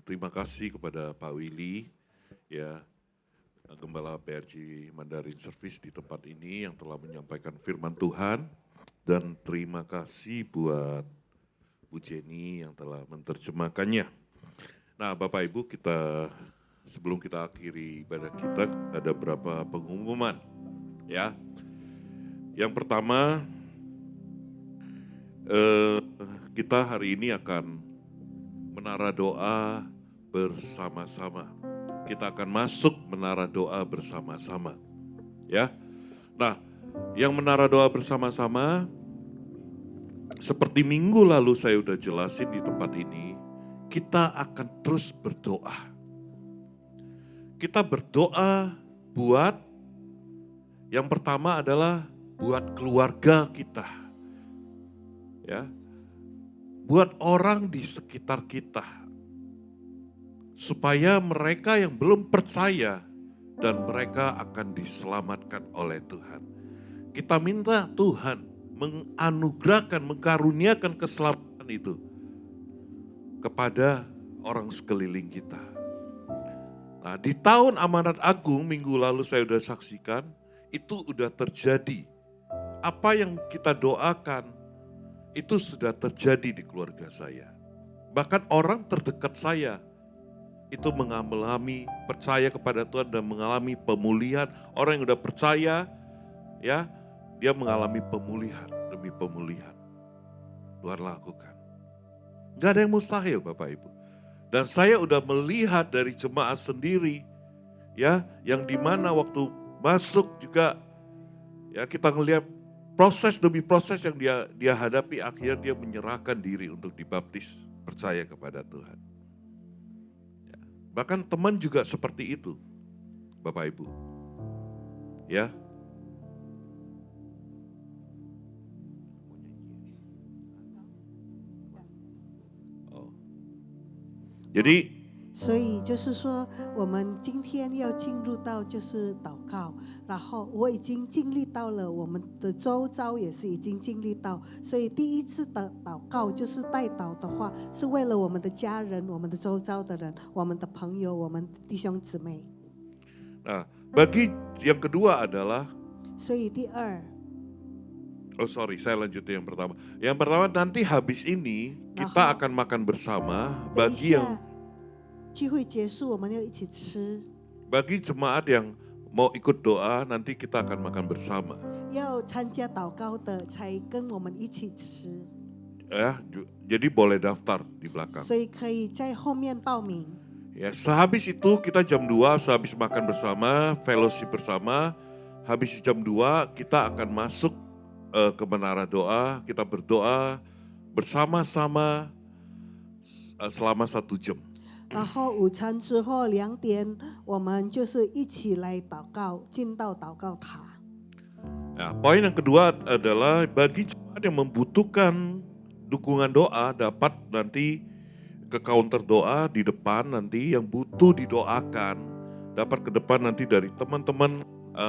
Speaker 8: terima kasih kepada Pak Willy, ya, Gembala PRJ Mandarin Service di tempat ini yang telah menyampaikan firman Tuhan, dan terima kasih buat Bu Jenny yang telah menerjemahkannya. Nah, Bapak Ibu, sebelum kita akhiri ibadah kita, ada beberapa pengumuman. Ya, yang pertama kita hari ini akan menara doa bersama-sama. Kita akan masuk menara doa bersama-sama, ya. Nah, yang menara doa bersama-sama, seperti minggu lalu saya udah jelasin di tempat ini, kita akan terus berdoa. Kita berdoa buat yang pertama adalah buat keluarga kita, ya, buat orang di sekitar kita, supaya mereka yang belum percaya dan mereka akan diselamatkan oleh Tuhan. Kita minta Tuhan menganugerahkan, mengkaruniakan keselamatan itu kepada orang sekeliling kita. Nah, di tahun Amanat Agung minggu lalu saya sudah saksikan, itu sudah terjadi. Apa yang kita doakan, itu sudah terjadi di keluarga saya. Bahkan orang terdekat saya, itu mengalami percaya kepada Tuhan dan mengalami pemulihan. Orang yang sudah percaya, ya, dia mengalami pemulihan demi pemulihan. Tuhan lakukan. Gak ada yang mustahil Bapak Ibu. Dan saya sudah melihat dari jemaat sendiri, ya, yang dimana waktu masuk juga ya kita ngelihat proses demi proses yang dia hadapi, akhirnya dia menyerahkan diri untuk dibaptis, percaya kepada Tuhan. Ya, bahkan teman juga seperti itu, Bapak Ibu. Ya. Oh. Jadi
Speaker 3: 所以就是说，我们今天要进入到就是祷告，然后我已经经历到了，我们的周遭也是已经经历到，所以第一次的祷告就是代祷的话，是为了我们的家人、我们的周遭的人、我们的朋友、我们的弟兄姊妹。
Speaker 8: nah, bagi yang kedua adalah
Speaker 3: 所以第二，
Speaker 8: saya lanjutin yang pertama. Yang pertama nanti habis ini kita
Speaker 3: Aha.
Speaker 8: akan makan bersama
Speaker 3: 等一
Speaker 8: bagi yang
Speaker 3: 下聚会结束，我们要一起吃，
Speaker 8: bagi jemaat yang mau ikut doa nanti kita akan makan bersama.
Speaker 3: 要参加祷告的才跟我们一起吃，
Speaker 8: Ya, jadi boleh daftar di belakang.
Speaker 3: 所以可以在后面报名。
Speaker 8: Ya, sehabis itu kita jam 2, sehabis makan bersama, fellowship bersama, habis jam 2 kita akan masuk ke menara doa, kita berdoa bersama-sama selama 1 jam.
Speaker 3: 然后午餐之后2点，我们就是一起来祷告，进到祷告塔。
Speaker 8: Nah, poin yang kedua adalah bagi jemaat yang membutuhkan dukungan doa dapat nanti ke counter doa di depan, nanti yang butuh didoakan dapat ke depan, nanti dari teman-teman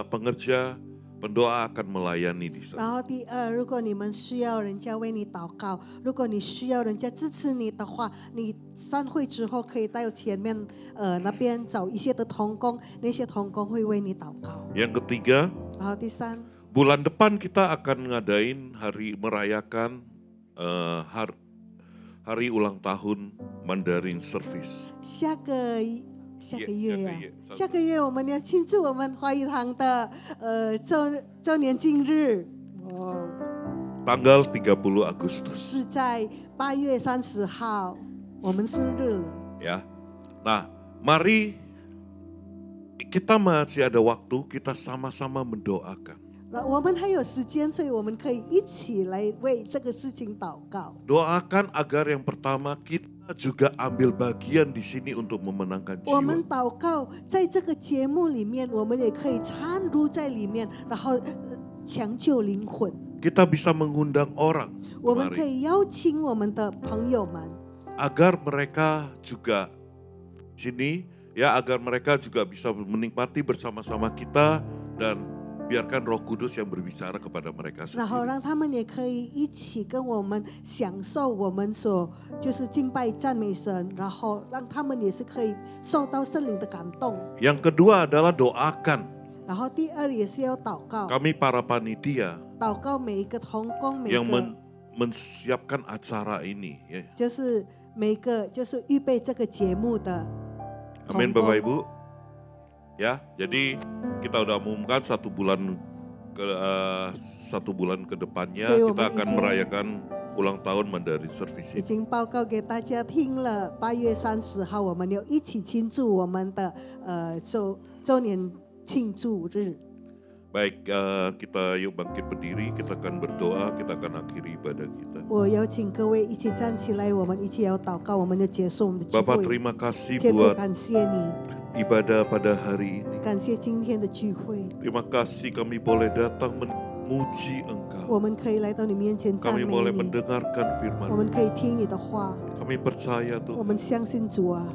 Speaker 8: pengerja pendoa akan melayani di
Speaker 3: 然
Speaker 8: sana.
Speaker 3: 后第二，如果你们需要人家为你祷告，如果你需要人家支持你的话，你散会之后可以到前面那边找一些的同工，那些同工会为你祷告。
Speaker 8: Yang ketiga,
Speaker 3: 然后第三，
Speaker 8: bulan depan kita akan ngadain merayakan hari ulang tahun Mandarin Service.
Speaker 3: 下个月呀、
Speaker 8: 下个月
Speaker 3: 下个月我们要庆祝我们华语堂的周年纪日。哦，
Speaker 8: Tanggal 30 Agustus.
Speaker 3: 是在8月30号，我们生日了。
Speaker 8: Ya, nah mari kita masih ada waktu, kita sama-sama mendoakan.
Speaker 3: 那我们还有时间，所以我们可以一起来为这个事情祷告。
Speaker 8: Doakan agar yang pertama kita juga ambil bagian di sini untuk memenangkan
Speaker 3: 我们
Speaker 8: jiwa.
Speaker 3: 祷告，在这个节目里面，我们也可以参入在里面，然后抢救灵魂。
Speaker 8: Kita bisa mengundang orang
Speaker 3: 我们可
Speaker 8: kemari,
Speaker 3: 以邀请我们的朋友们，
Speaker 8: agar mereka juga sini ya, agar mereka juga bisa menikmati bersama-sama kita dan biarkan Roh Kudus yang berbicara kepada mereka
Speaker 3: 然后
Speaker 8: sendiri.
Speaker 3: 让他们也可以一起跟我们享受我们所就是敬拜赞美神，然后让他们也是可以受到圣灵的感动。
Speaker 8: Yang kedua adalah doakan
Speaker 3: 然后第二也是要祷告，
Speaker 8: kami para panitia
Speaker 3: 祷告每一个同工，每一
Speaker 8: yang
Speaker 3: 个
Speaker 8: mensiapkan acara ini. Ya.
Speaker 3: 就是每个就是预备这个节目的
Speaker 8: Amin
Speaker 3: 同
Speaker 8: Bapak
Speaker 3: 工。
Speaker 8: Ibu. Ya, jadi kita udah umumkan 1 bulan ke depannya
Speaker 3: So,
Speaker 8: kita akan
Speaker 3: 我们已经-
Speaker 8: merayakan ulang tahun Mandarin Service
Speaker 3: 已
Speaker 8: ini.
Speaker 3: 经报告给大家听了，8月30号我们要一起庆祝我们的周年庆祝日。
Speaker 8: Baik, kita yuk bangkit berdiri, kita akan berdoa, kita akan akhiri ibadah kita.
Speaker 3: 我邀请各位一起站起来，我们一起要祷告，我们就结束我们的聚
Speaker 8: Bapak
Speaker 3: 会。
Speaker 8: terima kasih
Speaker 3: 天父，
Speaker 8: buat
Speaker 3: 感谢你，
Speaker 8: ibadah pada hari ini.
Speaker 3: 感谢今天的聚会，
Speaker 8: Terima kasih kami boleh datang memuji Engkau.
Speaker 3: 我们可以来到你面前赞
Speaker 8: Kami
Speaker 3: 美
Speaker 8: boleh
Speaker 3: 你，
Speaker 8: mendengarkan
Speaker 3: 我
Speaker 8: firman.
Speaker 3: 们可以听你的话，
Speaker 8: Kami percaya
Speaker 3: 我
Speaker 8: Tuhan,
Speaker 3: 们相信主啊，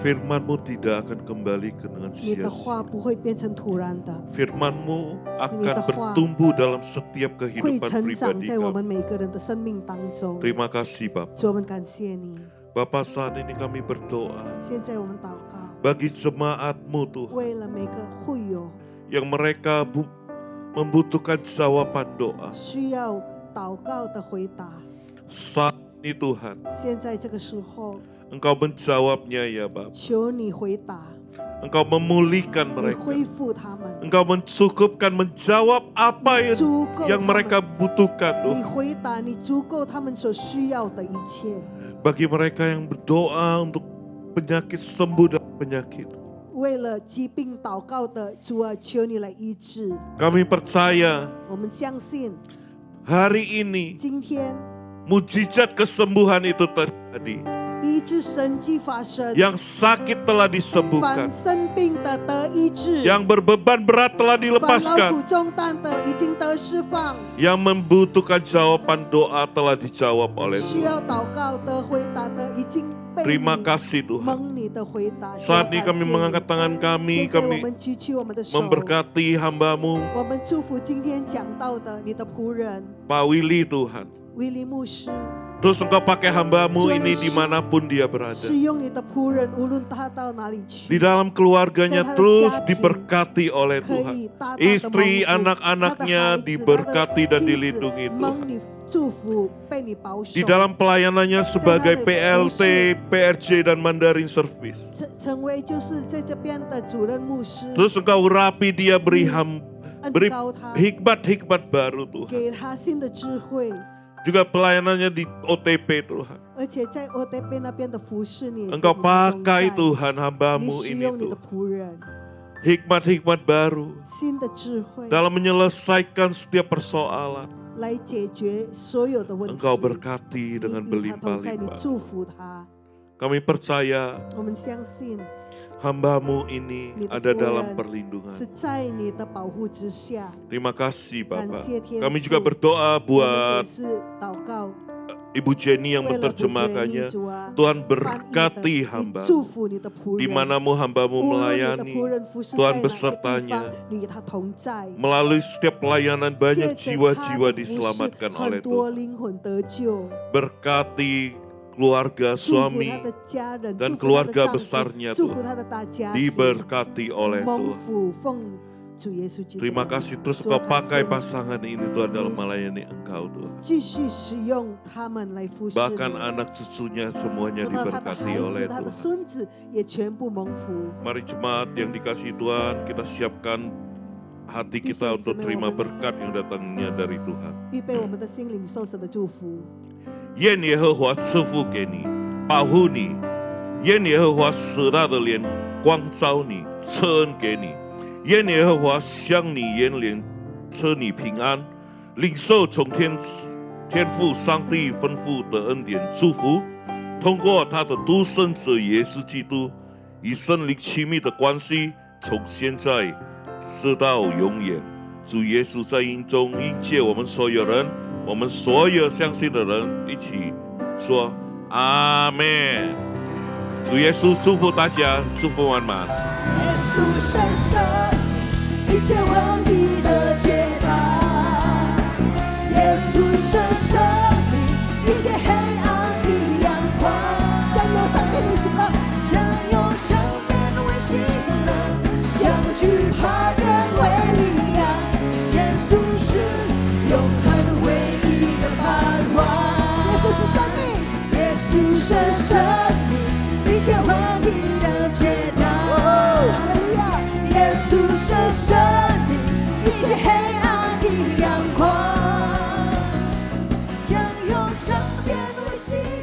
Speaker 8: firman-Mu tidak akan kembali dengan
Speaker 3: 你的
Speaker 8: sia-sia.
Speaker 3: 话不会变成突然的，
Speaker 8: Firman-Mu akan
Speaker 3: Minta
Speaker 8: bertumbuh dalam setiap
Speaker 3: 会
Speaker 8: kehidupan
Speaker 3: 成长
Speaker 8: pribadi
Speaker 3: 在我
Speaker 8: kami.
Speaker 3: 们每个人的生命当中。
Speaker 8: Terima kasih Bapak.
Speaker 3: 主，我们感谢你。
Speaker 8: Bapak saat ini kami berdoa
Speaker 3: 现在我们祷告，
Speaker 8: bagi jemaat-Mu Tuhan
Speaker 3: 为了每个会友
Speaker 8: yang mereka membutuhkan jawaban doa.
Speaker 3: 需要祷告的回答，
Speaker 8: Saat ini Tuhan,
Speaker 3: 现在这个时候，
Speaker 8: Engkau menjawabnya ya Bapak.
Speaker 3: 求你回答，
Speaker 8: Engkau memulihkan
Speaker 3: 你
Speaker 8: mereka.
Speaker 3: 恢复他们，
Speaker 8: Engkau mencukupkan, menjawab apa
Speaker 3: 足够
Speaker 8: yang
Speaker 3: 他
Speaker 8: mereka
Speaker 3: 们。
Speaker 8: butuhkan
Speaker 3: 你
Speaker 8: Tuhan.
Speaker 3: 回答，你足够他们所需要的一切。
Speaker 8: Bagi mereka yang berdoa untuk penyakit sembuh dari penyakit.
Speaker 3: 为了疾病祷告的，主啊，求你来医治。
Speaker 8: Kami percaya
Speaker 3: 我们相信
Speaker 8: hari ini
Speaker 3: 今天
Speaker 8: mujizat kesembuhan itu terjadi.
Speaker 3: 医治神迹发生，
Speaker 8: Yang sakit telah
Speaker 3: 凡
Speaker 8: disembuhkan.
Speaker 3: 生病的得医治，
Speaker 8: Yang berbeban berat telah
Speaker 3: 凡劳苦
Speaker 8: dilepaskan.
Speaker 3: 重担的已经得释放，
Speaker 8: Yang membutuhkan jawaban doa telah dijawab oleh
Speaker 3: 需
Speaker 8: Tuhan.
Speaker 3: 要祷告的回答的已经被
Speaker 8: Terima
Speaker 3: 你
Speaker 8: kasih Tuhan.
Speaker 3: 蒙你的回答。
Speaker 8: Saat ini
Speaker 3: 感
Speaker 8: kami
Speaker 3: 谢
Speaker 8: mengangkat
Speaker 3: 你
Speaker 8: tangan kami,
Speaker 3: 现在我
Speaker 8: kami
Speaker 3: 们举起我们的手，
Speaker 8: memberkati hamba-Mu,
Speaker 3: 我们祝福今天讲到的你的仆人
Speaker 8: Pak Willy Tuhan.
Speaker 3: 威利牧师，
Speaker 8: Terus Engkau pakai hamba-Mu
Speaker 3: Tuhan
Speaker 8: ini
Speaker 3: Yesus.
Speaker 8: dimanapun dia berada.
Speaker 3: 使用你的仆人，无论他到哪里
Speaker 8: Di
Speaker 3: 去，
Speaker 8: dalam keluarganya
Speaker 3: Saya
Speaker 8: terus
Speaker 3: yakin
Speaker 8: diberkati oleh
Speaker 3: 可
Speaker 8: Tuhan.
Speaker 3: 以大大的
Speaker 8: Istri
Speaker 3: 蒙福，他的
Speaker 8: anak-anaknya
Speaker 3: 孩子
Speaker 8: diberkati
Speaker 3: 他的
Speaker 8: dan
Speaker 3: 妻子
Speaker 8: dilindungi
Speaker 3: 蒙
Speaker 8: Tuhan.
Speaker 3: 你祝福，被你保守
Speaker 8: Di。dalam pelayanannya sebagai
Speaker 3: Saya
Speaker 8: PLT, PRJ dan Mandarin Service.
Speaker 3: 成为就是在这边的主任牧师，
Speaker 8: Terus Engkau urapi dia beri
Speaker 3: 恩
Speaker 8: beri
Speaker 3: 高他，
Speaker 8: hikmat-hikmat baru Tuhan.
Speaker 3: 给他新的智慧，
Speaker 8: Juga pelayanannya di OTP Tuhan.
Speaker 3: 而且在 ODP 那边的服侍你也是
Speaker 8: Engkau
Speaker 3: 你的同
Speaker 8: pakai
Speaker 3: 在
Speaker 8: Tuhan
Speaker 3: 你
Speaker 8: hambamu
Speaker 3: 使
Speaker 8: ini
Speaker 3: 用你的
Speaker 8: Tuhan.
Speaker 3: 仆人，
Speaker 8: Hikmat-hikmat baru
Speaker 3: 新的智慧
Speaker 8: dalam menyelesaikan setiap persoalan.
Speaker 3: 来解决所有的问题。
Speaker 8: Engkau berkati
Speaker 3: 你
Speaker 8: dengan
Speaker 3: 与他同在，你
Speaker 8: berlimpah-limpah.
Speaker 3: 祝福他。
Speaker 8: Kami percaya
Speaker 3: 我们相信
Speaker 8: hambamu ini
Speaker 3: 你的
Speaker 8: ada
Speaker 3: 仆
Speaker 8: dalam
Speaker 3: 人
Speaker 8: perlindungan.
Speaker 3: 是在你的保护之下。
Speaker 8: Terima kasih Bapak.
Speaker 3: 感谢天
Speaker 8: Kami
Speaker 3: 父
Speaker 8: juga berdoa
Speaker 3: 我们
Speaker 8: buat
Speaker 3: 也是祷告，
Speaker 8: Ibu Jenny yang
Speaker 3: 为了不觉
Speaker 8: menerjemahkannya.
Speaker 3: 主啊，
Speaker 8: Tuhan
Speaker 3: 翻译的
Speaker 8: berkati
Speaker 3: 你
Speaker 8: hamba.
Speaker 3: 祝福你的仆
Speaker 8: Di
Speaker 3: 人。
Speaker 8: manamu hambamu
Speaker 3: 无论你的
Speaker 8: melayani,
Speaker 3: 仆人服侍
Speaker 8: Tuhan
Speaker 3: 在哪个地
Speaker 8: besertanya.
Speaker 3: 方，你与他同在。
Speaker 8: Melalui setiap pelayanan
Speaker 3: 借
Speaker 8: banyak
Speaker 3: 着他
Speaker 8: jiwa-jiwa
Speaker 3: 的服侍，
Speaker 8: diselamatkan
Speaker 3: 很
Speaker 8: oleh
Speaker 3: 多
Speaker 8: Tuhan.
Speaker 3: 灵魂得救。
Speaker 8: Berkati keluarga
Speaker 3: 祝福
Speaker 8: suami
Speaker 3: 他的家人，
Speaker 8: dan
Speaker 3: 祝福他的
Speaker 8: keluarga
Speaker 3: 丈夫，
Speaker 8: besarnya
Speaker 3: 祝福
Speaker 8: Tuhan.
Speaker 3: 他的大家庭，
Speaker 8: Diberkati oleh
Speaker 3: 蒙
Speaker 8: Tuhan.
Speaker 3: 福奉主耶稣基督的
Speaker 8: Terima
Speaker 3: 名。
Speaker 8: kasih terus
Speaker 3: 主
Speaker 8: Engkau
Speaker 3: 感谢
Speaker 8: pakai
Speaker 3: 你
Speaker 8: pasangan ini Tuhan dalam
Speaker 3: Yesus.
Speaker 8: melayani Engkau Tuhan.
Speaker 3: 继续使用他们来服侍
Speaker 8: Bahkan
Speaker 3: 你。
Speaker 8: anak cucunya semuanya
Speaker 3: 直到他的
Speaker 8: diberkati
Speaker 3: 孩
Speaker 8: oleh
Speaker 3: 子、他的
Speaker 8: Tuhan.
Speaker 3: 孙子也全部蒙福。
Speaker 8: Mari jemaat yang dikasihi Tuhan, kita siapkan hati kita
Speaker 3: Bisa,
Speaker 8: untuk
Speaker 3: Ismail,
Speaker 8: terima
Speaker 3: Wamen.
Speaker 8: berkat yang datangnya dari Tuhan.
Speaker 3: 预备我们的心领受神的祝福。
Speaker 8: 愿耶和华赐福给你，保护你；愿耶和华使他的脸光照你，赐恩给你；愿耶和华向你延脸，赐你平安。领受从天父上帝吩咐的恩典祝福，通过他的独生子耶稣基督与圣灵亲密的关系，从现在直到永远。主耶稣在营中迎接我们所有人，我们所有相信的人一起说阿门。主耶稣祝福大家，祝福满满。
Speaker 3: 耶稣神圣，一切问题的解答。耶稣神圣，一切黑暗的阳光。将忧伤变为喜乐，将忧伤变为喜乐，将惧怕变为力量。耶稣是永恒唯一的盼望。耶稣是生命，耶稣是生命，一切问题的解答。哈利路亚！耶稣是生命，一切黑暗的阳光，将忧伤变为喜乐。